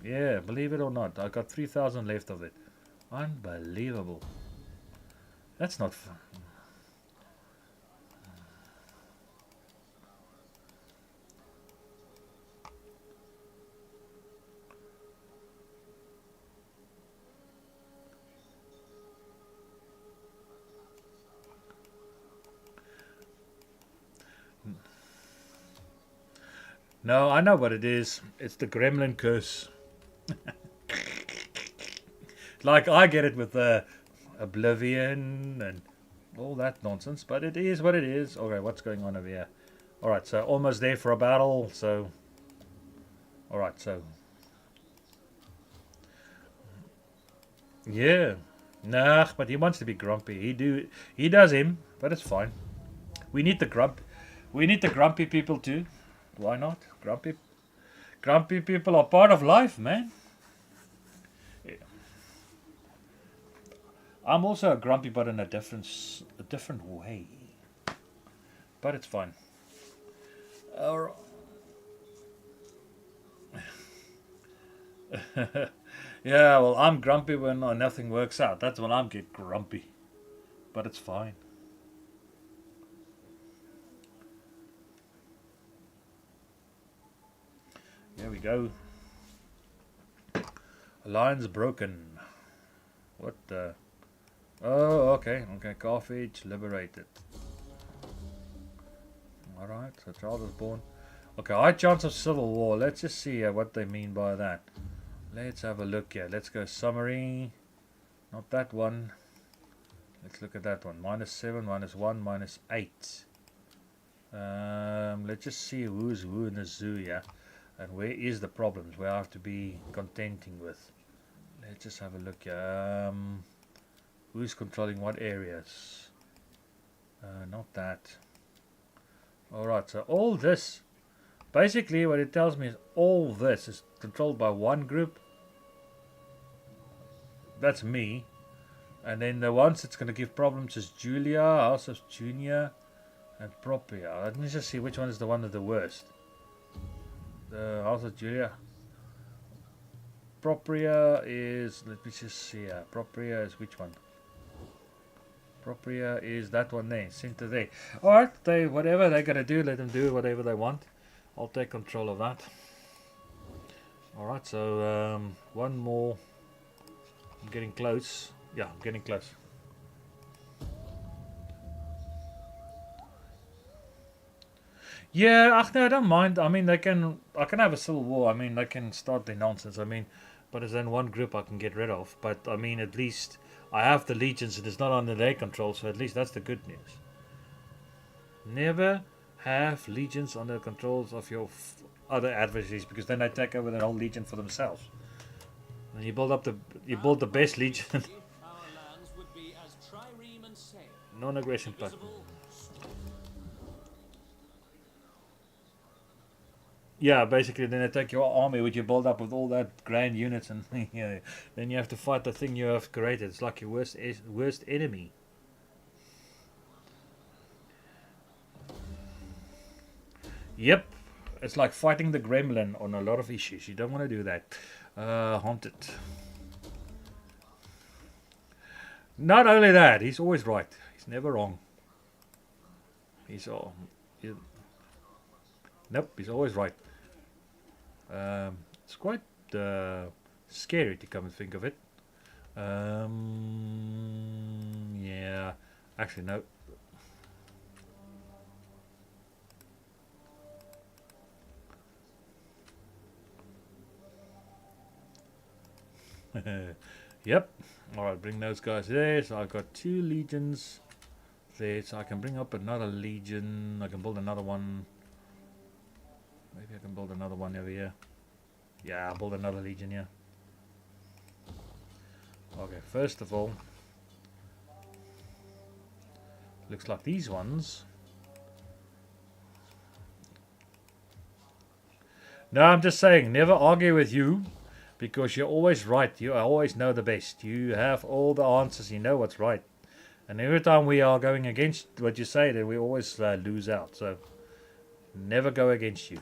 Yeah, believe it or not, I got 3,000 left of it. Unbelievable. That's not fun. No, I know what it is. It's the gremlin curse. Like I get it with Oblivion and all that nonsense, but it is what it is. Okay, what's going on over here? Alright, so almost there for a battle, so... Alright, so... Yeah. Nah, but he wants to be grumpy. He does him, but it's fine. We need the grumpy people too. Why not? Grumpy people are part of life, man. Yeah. I'm also a grumpy, but in a different way. But it's fine. Yeah, well, I'm grumpy when nothing works out. That's when I'm get grumpy. But it's fine. There we go. Alliance broken. What the... Oh, okay. Okay, Carthage liberated. Alright, so child was born. Okay, high chance of civil war. Let's just see what they mean by that. Let's have a look here. Let's go summary. Not that one. Let's look at that one. -7, -1, -8. Let's just see who's who in the zoo here. And where is the problems? Where I have to be contending with. Let's just have a look here. Who's controlling what areas? Not that. Alright, so all this, basically what it tells me is all this is controlled by one group. That's me. And then the ones it's going to give problems is Julia, House of Junior, and Propria. Let me just see which one is the one of the worst. The House of Julia. Propria is, let me just see, Propria is which one? Propria is that one there, center there. Alright, whatever they're gonna do, let them do whatever they want. I'll take control of that. Alright, so one more. I'm getting close. Yeah, I'm getting close. Yeah, ach, no, I don't mind. I mean, I can have a civil war. I mean, they can start their nonsense. I mean, but it's then one group I can get rid of. But I mean, at least I have the legions. It is not under their control, so at least that's the good news. Never have legions under the controls of your other adversaries, because then they take over the whole legion for themselves. And you build the best legion. Our lands would be as trireme and sail. Non-aggression pact. Invisible. Yeah, basically, then they take your army, which you build up with all that grand units, and yeah, then you have to fight the thing you have created. It's like your worst enemy. Yep, it's like fighting the gremlin on a lot of issues. You don't want to do that. Haunted. Not only that, he's always right. He's never wrong. He's all. He, nope, he's always right. It's quite scary to come and think of it. Yeah, actually no. Yep. Alright, bring those guys there. So I've got 2 legions there. So I can bring up another legion. I can build another one. Maybe I can build another one over here. Yeah, I'll build another legion here. Okay, first of all, looks like these ones. No, I'm just saying, never argue with you, because you're always right. You always know the best. You have all the answers. You know what's right. And every time we are going against what you say, then we always lose out. So never go against you.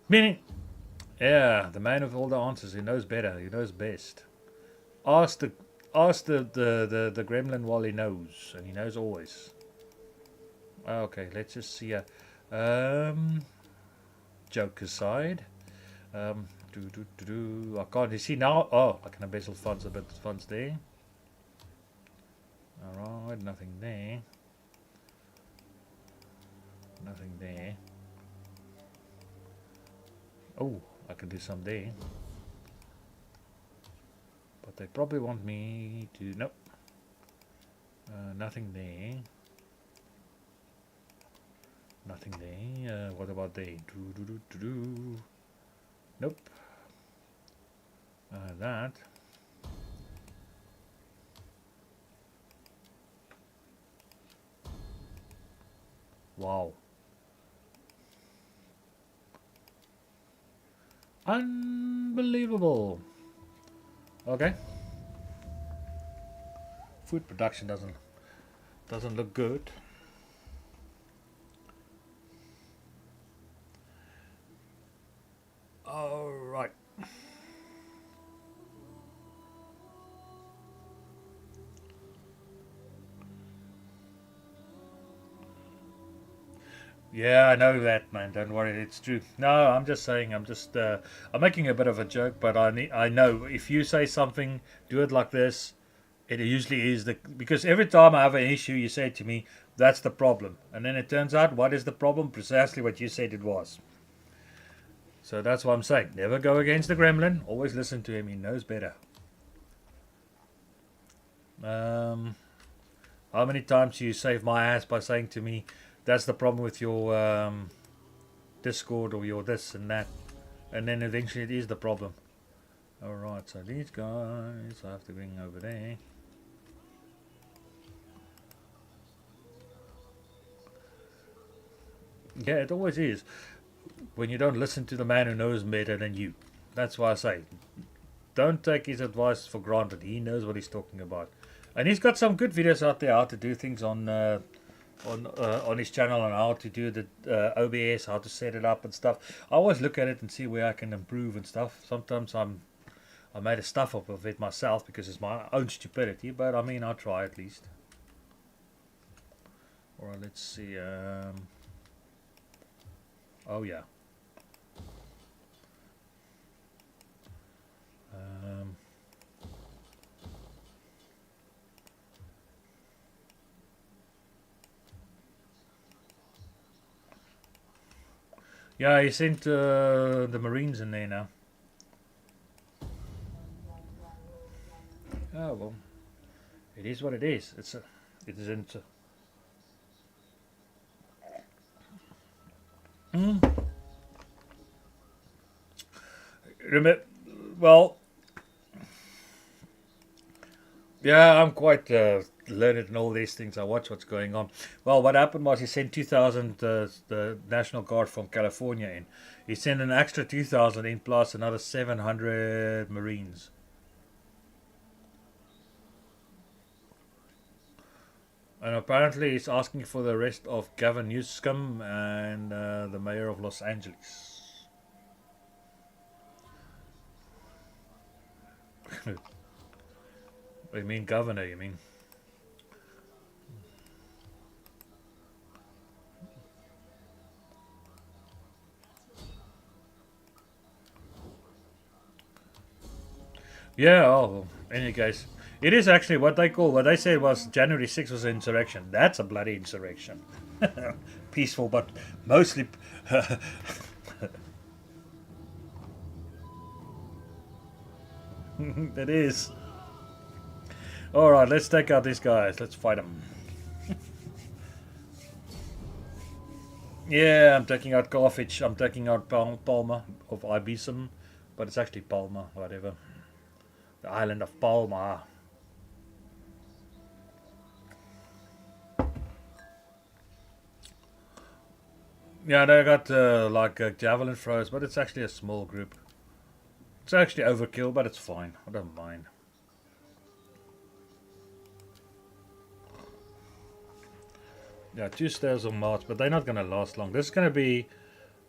Meaning, yeah, the man with all the answers. He knows better. He knows best. Ask the gremlin while he knows, and he knows always. Okay, let's just see. Joke aside. I can't. You see now? Oh, I can embezzle funds. A bit of funds there. Alright, nothing there. Nothing there. Oh, I can do some there. But they probably want me to... Nope. Nothing there. Nothing there. What about there? Nope. That. Wow. Unbelievable. Okay. Food production doesn't look good. All right. Yeah, I know that, man. Don't worry, it's true. No, I'm just saying. I'm making a bit of a joke, but I know if you say something, do it like this. It usually is because every time I have an issue, you say to me, "That's the problem," and then it turns out, what is the problem? Precisely what you said it was. So that's what I'm saying. Never go against the gremlin. Always listen to him. He knows better. How many times you save my ass by saying to me, "That's the problem with your Discord or your this and that," and then eventually it is the problem. Alright, so these guys I have to bring over there. Yeah, it always is. When you don't listen to the man who knows better than you. That's why I say, don't take his advice for granted. He knows what he's talking about. And he's got some good videos out there how to do things on his channel, and how to do the OBS, how to set it up and stuff. I always look at it and see where I can improve and stuff. Sometimes I made a stuff up of it myself because it's my own stupidity, but I mean, I'll try at least. Alright, let's see. Oh yeah. Yeah, he sent the Marines in there now. Oh well, it is what it is. It isn't. Remember, well, yeah, I'm quite learned in all these things. I watch what's going on. Well, what happened was he sent 2,000 the National Guard from California in. He sent an extra 2,000 in plus another 700 Marines. And apparently he's asking for the arrest of Gavin Newsom and the mayor of Los Angeles. You mean governor, you mean? Yeah, oh, any case. It is actually what they said was January 6th was an insurrection. That's a bloody insurrection. Peaceful, but mostly. It is. Alright, let's take out these guys. Let's fight them. Yeah, I'm taking out Carthage. I'm taking out Palma of Ibisum. But it's actually Palma, whatever. The island of Palma. Yeah, they got javelin throws, but it's actually a small group. It's actually overkill, but it's fine. I don't mind. Yeah, 2 stairs of march, but they're not gonna last long. This is gonna be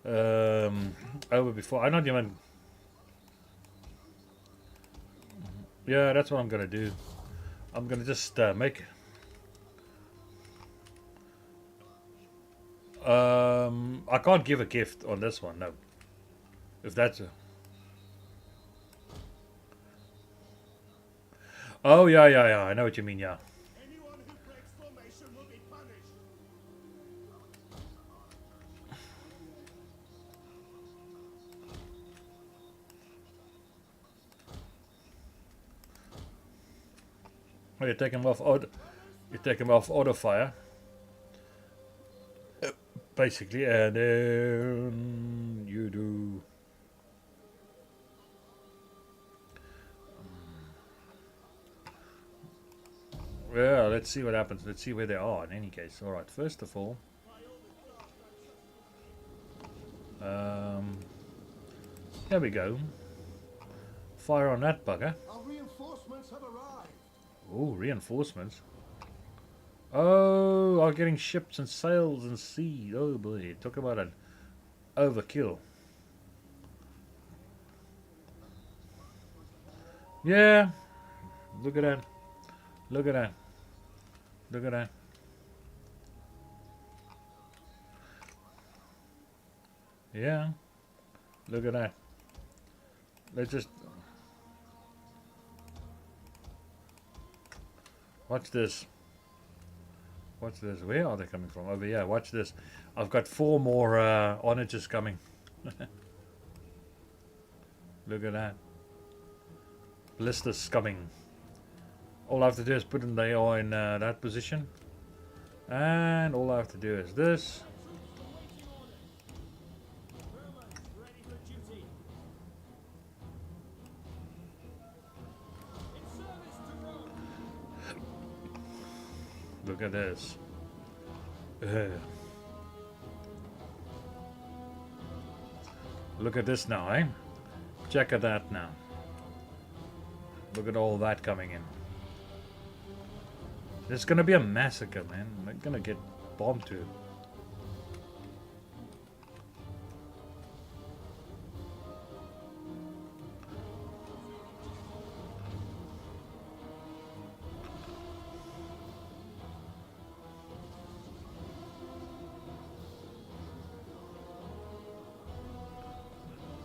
over before. I'm not even. Yeah, that's what I'm gonna do. I'm gonna just make. I can't give a gift on this one, no. If that's a. Oh yeah, yeah, yeah. I know what you mean. Yeah. Anyone who breaks formation will be punished. Oh, you take him off. You take him off auto fire. Basically, and then you do. Yeah, let's see what happens. Let's see where they are in any case. Alright, first of all. There we go. Fire on that bugger. Our reinforcements have arrived. Oh, reinforcements. Oh, are getting ships and sails and sea. Oh boy, talk about an overkill. Yeah, look at that. Look at that. Look at that. Yeah, look at that. Let's just watch this. Watch this. Where are they coming from? Over here. Watch this. I've got 4 more onagers coming. Look at that. Blisters coming. All I have to do is put them there in that position. And all I have to do is this. Ready for duty. In service to Rome. Look at this. Look at this now, eh? Check at that now. Look at all that coming in. There's gonna be a massacre, man. They're gonna get bombed too.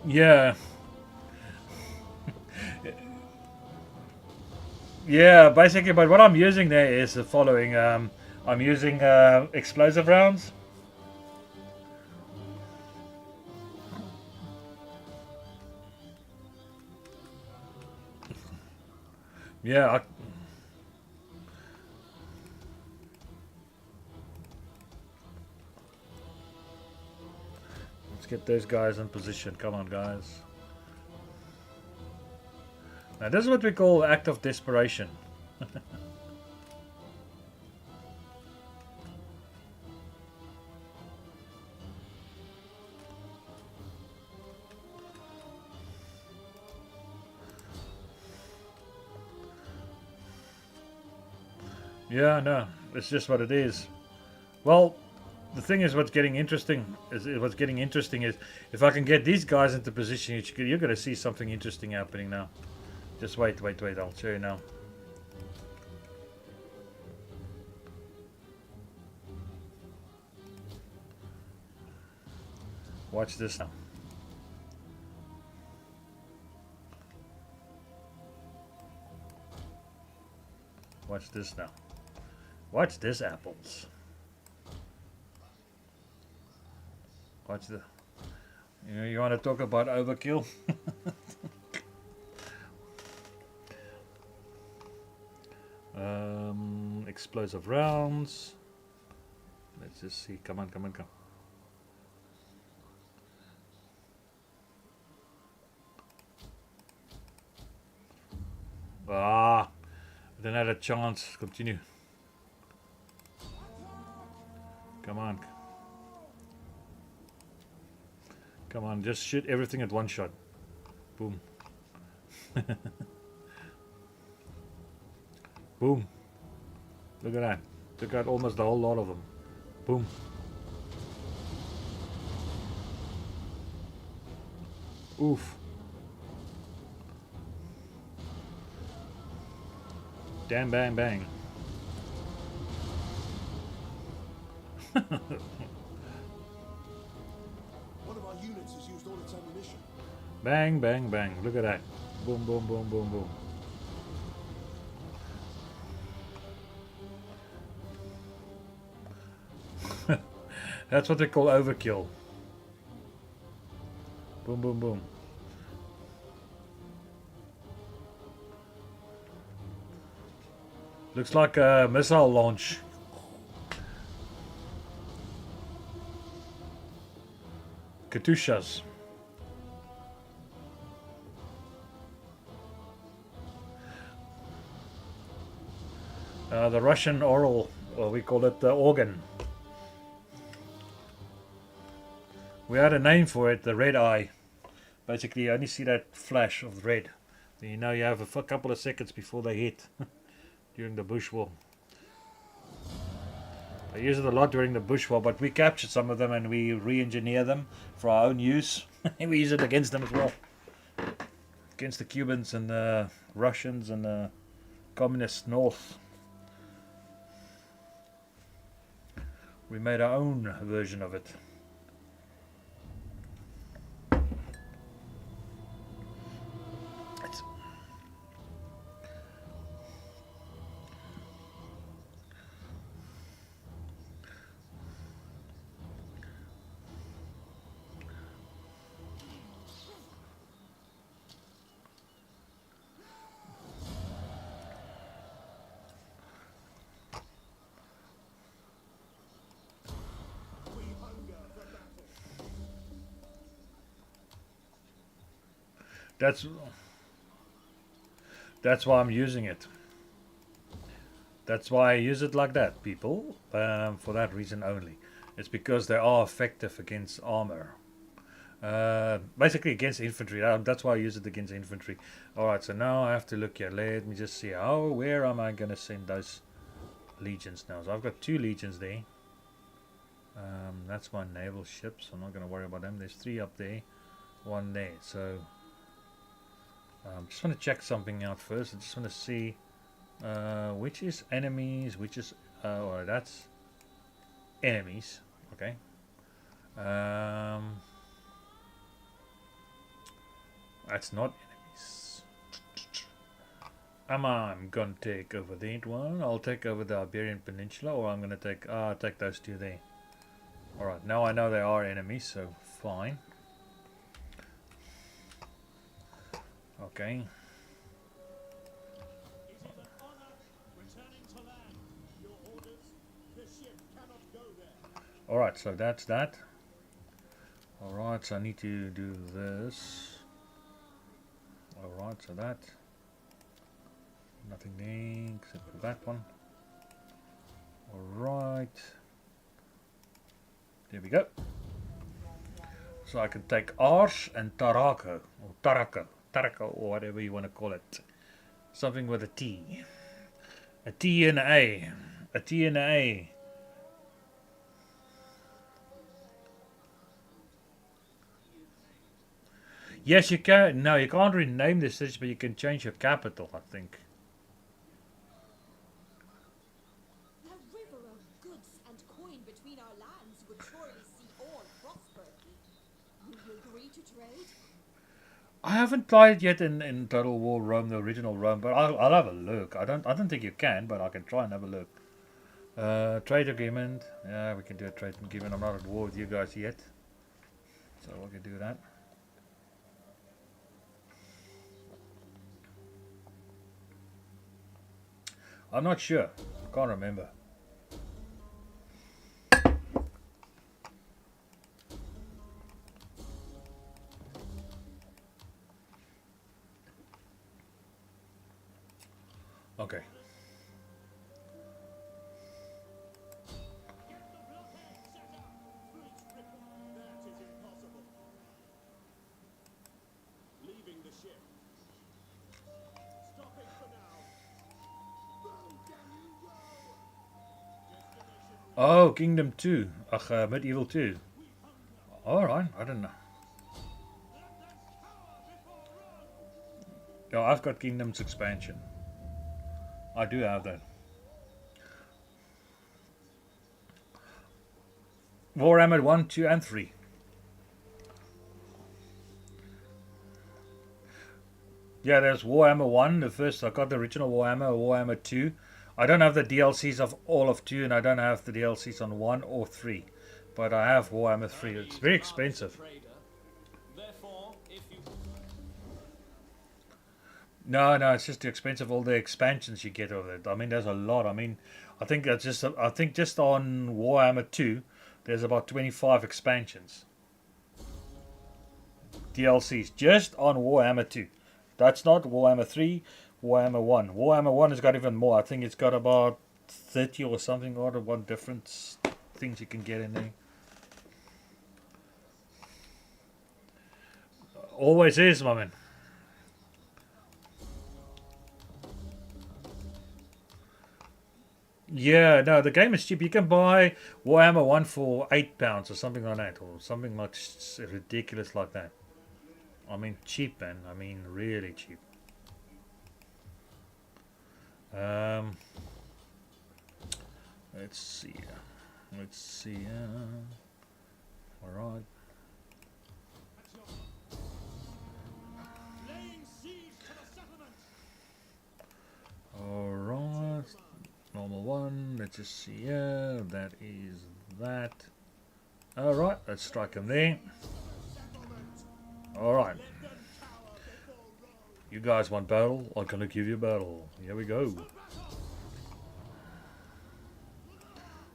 Yeah. Yeah, basically, but what I'm using there is the following. I'm using explosive rounds. Yeah, let's get those guys in position. Come on, guys. Now, this is what we call act of desperation. Yeah, no, it's just what it is. Well, the thing is, what's getting interesting is if I can get these guys into position, you're going to see something interesting happening now. Just wait. I'll show you now. Watch this now. Watch this now. Watch this, apples. Watch the. You want to talk about overkill? Explosive rounds. Let's just see. Come on. Ah, I don't have a chance. Continue. Come on, just shoot everything at one shot. Boom. Boom. Look at that. Took out almost the whole lot of them. Boom. Oof. Damn, bang, bang. One of our units has used all its ammunition. Bang, bang, bang. Look at that. Boom, boom, boom, boom, boom. That's what they call overkill. Boom, boom, boom. Looks like a missile launch. Katyushas. The Russian oral, well, we call it the organ. We had a name for it, the red eye. Basically, you only see that flash of red. Then you know you have a couple of seconds before they hit during the Bush War. They use it a lot during the Bush War, but we captured some of them and we re-engineer them for our own use. We use it against them as well. Against the Cubans and the Russians and the Communist North. We made our own version of it. That's why I'm using it. That's why I use it like that, people. For that reason only. It's because they are effective against armor. Basically against infantry. That's why I use it against infantry. Alright, so now I have to look here. Let me just see where am I going to send those legions now. So I've got 2 legions there. That's my naval ships. I'm not going to worry about them. There's 3 up there. 1 there. So just want to check something out first. I just want to see which is enemies, which is or that's enemies. Okay. That's not enemies. I'm gonna take over that one. I'll take over the Iberian Peninsula, or I'm gonna take those 2 there. All right. Now I know they are enemies, so fine. Okay. Alright, so that's that. Alright, so I need to do this. Alright, so that. Nothing there except for that one. Alright. There we go. So I can take Arsh and Taraka, or Taraka, or whatever you want to call it. Something with a T. A T and an A. A T and an A. Yes, you can. No, you can't rename the city, but you can change your capital, I think. The river of goods and coin between our lands would surely see all prosper. Will you agree to trade? I haven't tried it yet in Total War Rome, the original Rome, but I'll have a look. I don't think you can, but I can try and have a look. Trade agreement. Yeah, we can do a trade agreement. I'm not at war with you guys yet, so we can do that. I'm not sure. Can't remember. Okay. That is impossible. Leaving the ship. Stopping for now. Oh, Kingdom 2. Medieval 2. Alright, I don't know. No, I've got Kingdoms expansion. I do have that. Warhammer 1, 2, and 3. Yeah, there's Warhammer 1, the first. I got the original Warhammer, Warhammer 2. I don't have the DLCs of all of 2, and I don't have the DLCs on 1 or 3. But I have Warhammer 3. It's very expensive. Therefore, if you No, it's just expensive. All the expansions you get of it. I mean, there's a lot. I mean, I think just on Warhammer 2, there's about 25 expansions, DLCs, just on Warhammer 2. That's not Warhammer 3, Warhammer 1. Warhammer 1 has got even more. I think it's got about 30 or something or what different things you can get in there. Always is, my man. Yeah, no, the game is cheap. You can buy Warhammer 1 for £8 or something like that, or something like ridiculous like that. I mean, cheap, man. I mean, really cheap. Let's see. Let's see. All right. laying siege to the settlement. All right. Normal one. Let's just see. Yeah, that is that. All right. Let's strike him there. All right. You guys want battle? I'm gonna give you battle. Here we go.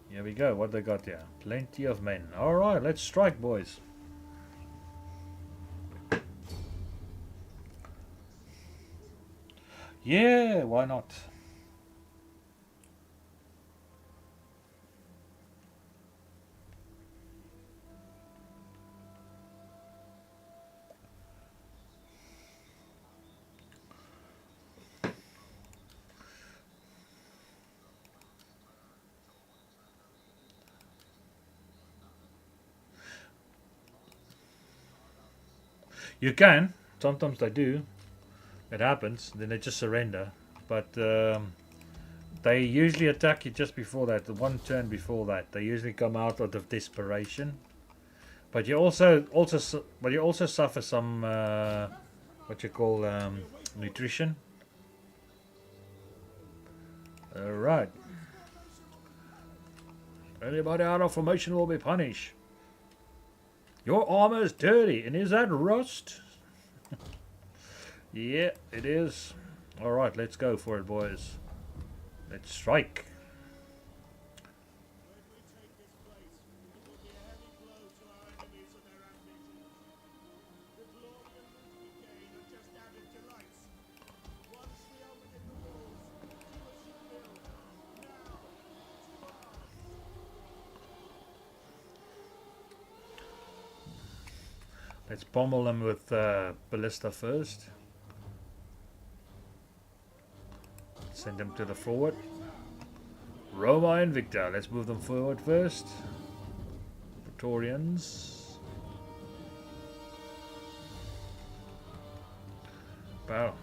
Here we go. What they got here? Plenty of men. All right. Let's strike, boys. Yeah. Why not? You can. Sometimes they do. It happens. Then they just surrender. But they usually attack you just before that. The one turn before that. They usually come out of desperation. But you also suffer some what you call nutrition. All right. Anybody out of formation will be punished. Your armor is dirty, and is that rust? Yeah, it is. Alright, let's go for it, boys. Let's strike. Let's pommel them with ballista first. Send them to the forward. Roma and Victor. Let's move them forward first. Praetorians. Wow.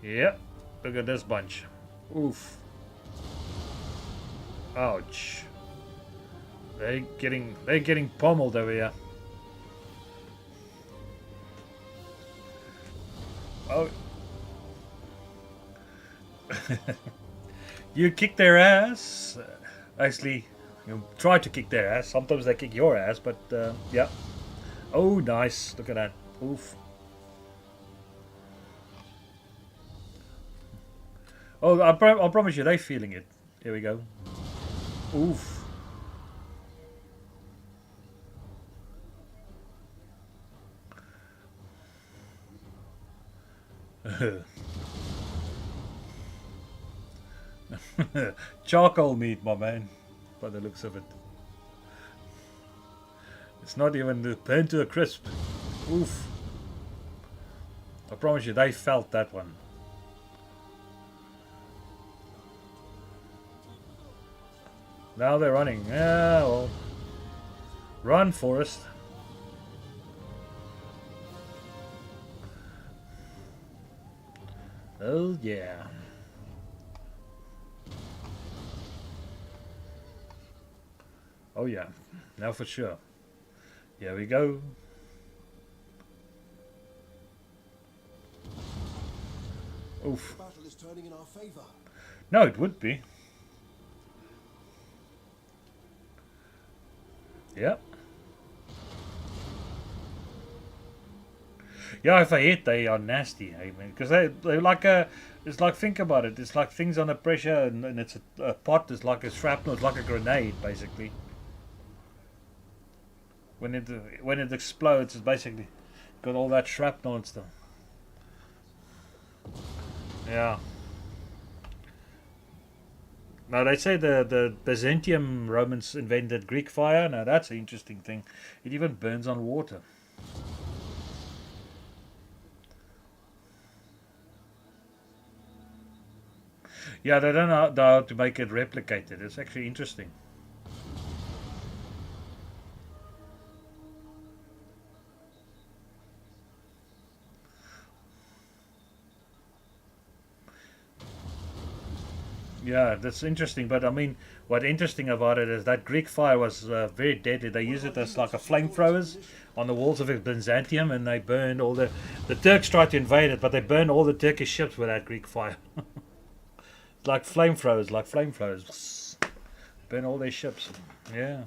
Yep. Look at this bunch. Oof. Ouch. They're getting pommeled over here. Oh. You kick their ass. Actually, you try to kick their ass. Sometimes they kick your ass, but yeah. Oh, nice. Look at that. Oof. Oh, I promise you, they're feeling it. Here we go. Oof. Charcoal meat, my man, by the looks of it. It's not even burnt to a crisp. Oof. I promise you, they felt that one. Now they're running. Yeah, well. Run, Forest. Oh, yeah. Oh, yeah. Now for sure. Here we go. Oof. The battle is turning in our favor. No, it would be. Yep. Yeah, if I hit, they are nasty. I mean, because they're like a. It's like, think about it. It's like things under pressure, and it's a pot. It's like a shrapnel. It's like a grenade, basically. When it explodes, it's basically got all that shrapnel and stuff. Yeah. Now they say the Byzantium Romans invented Greek fire. Now that's an interesting thing. It even burns on water. Yeah, they don't know how to make it replicated. It's actually interesting. Yeah, that's interesting. But I mean, what interesting about it is that Greek fire was very deadly. They used it as like a flamethrowers on the walls of Byzantium, and they burned all the Turks tried to invade it, but they burned all the Turkish ships with that Greek fire. Like flamethrowers. Burn all their ships. Yeah.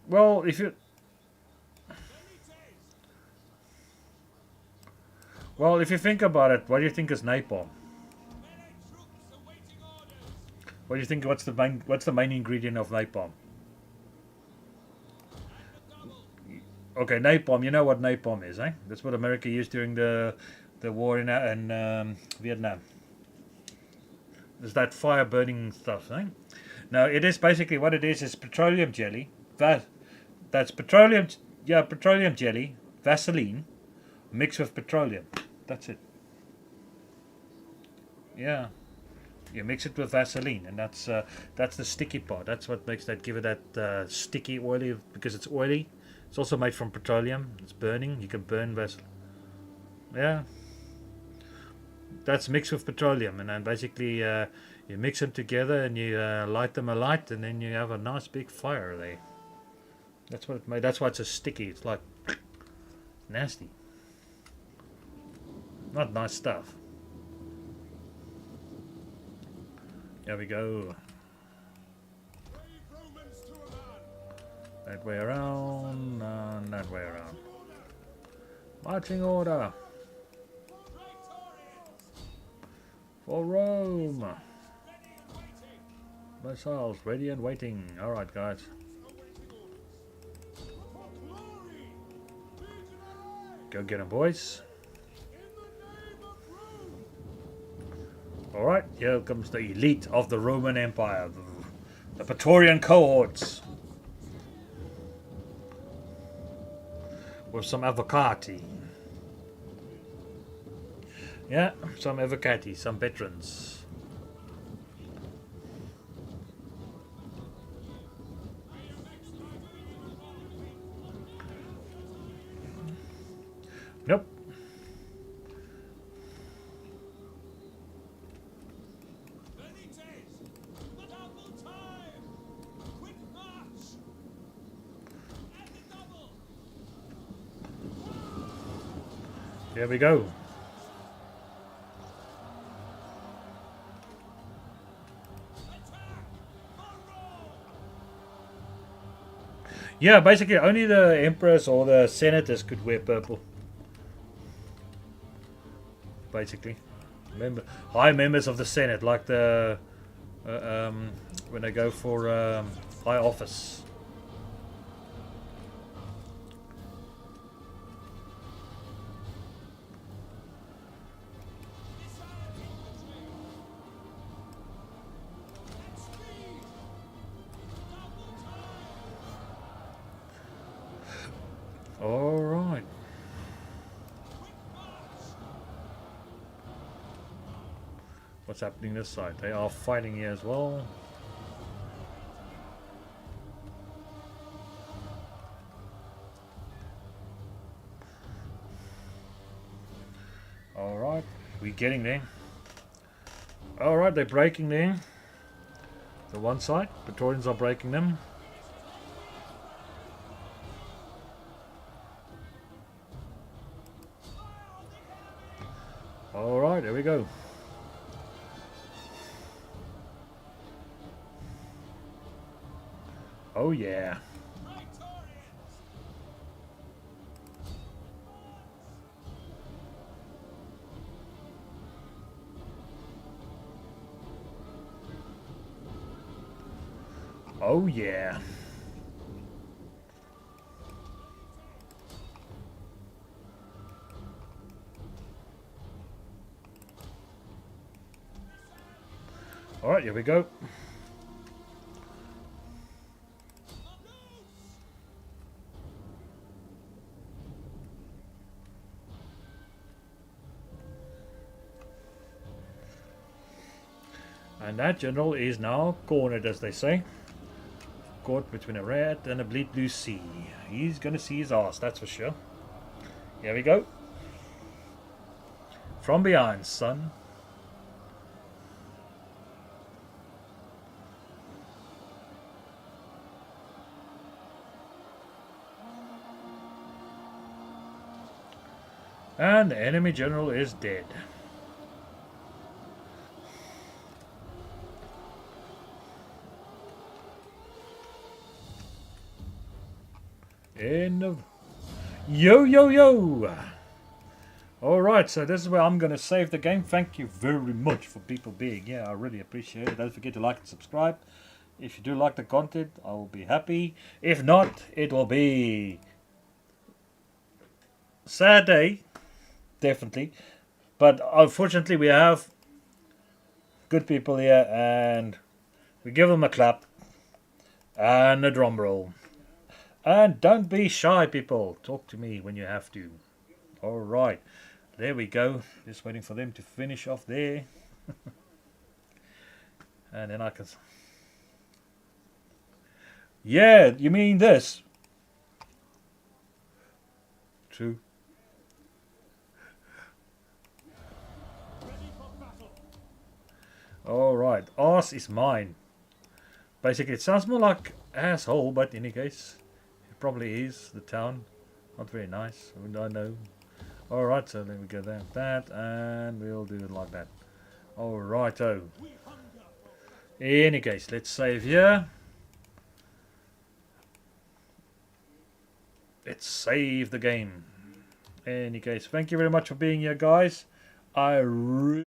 Well, if you think about it, what do you think is napalm? What do you think? What's the main ingredient of napalm? Okay, napalm. You know what napalm is, eh? That's what America used during the war in Vietnam. It's that fire burning stuff, eh? Now it is basically what it is petroleum jelly. That's petroleum. Yeah, petroleum jelly, Vaseline, mixed with petroleum. That's it. Yeah. You mix it with Vaseline, and that's the sticky part. That's what makes that, give it that sticky, oily, because it's oily. It's also made from petroleum. It's burning. You can burn Vaseline. Yeah. That's mixed with petroleum, and then basically you mix them together and you light them alight, and then you have a nice big fire there. That's what it made. That's why it's so sticky. It's like nasty. Not nice stuff. There we go. That way around, and that way around. Marching order. For Rome. Missiles ready and waiting. Alright, guys. Go get them, boys. Alright, here comes the elite of the Roman Empire. The Praetorian cohorts. With some avocati. Yeah, some avocati, some veterans. Nope. Here we go. Yeah, basically only the emperors or the senators could wear purple. Basically, high members of the Senate, like the when they go for high office. All right. What's happening this side? They are fighting here as well. All right, we're getting there. All right, they're breaking there. The one side, Praetorians are breaking them. All right, here we go. Oh yeah. Oh yeah. All right, here we go. And that general is now cornered, as they say. Caught between a rat and a bleed blue sea. He's gonna see his ass, that's for sure. Here we go. From behind, son. And the enemy general is dead. End of... Yo, yo, yo! Alright, so this is where I'm going to save the game. Thank you very much for people being here. I really appreciate it. Don't forget to like and subscribe. If you do like the content, I will be happy. If not, it will be... sad day. Definitely. But unfortunately, we have good people here, and we give them a clap and a drum roll. And don't be shy, people. Talk to me when you have to. All right. There we go. Just waiting for them to finish off there. And then I can... Yeah, you mean this? True. Alright, arse is mine. Basically, it sounds more like asshole, but in any case, it probably is. The town, not very nice. I know. Alright, so then we go there, that, and we'll do it like that. Alrighto. In any case, let's save here. Let's save the game. In any case, thank you very much for being here, guys. I really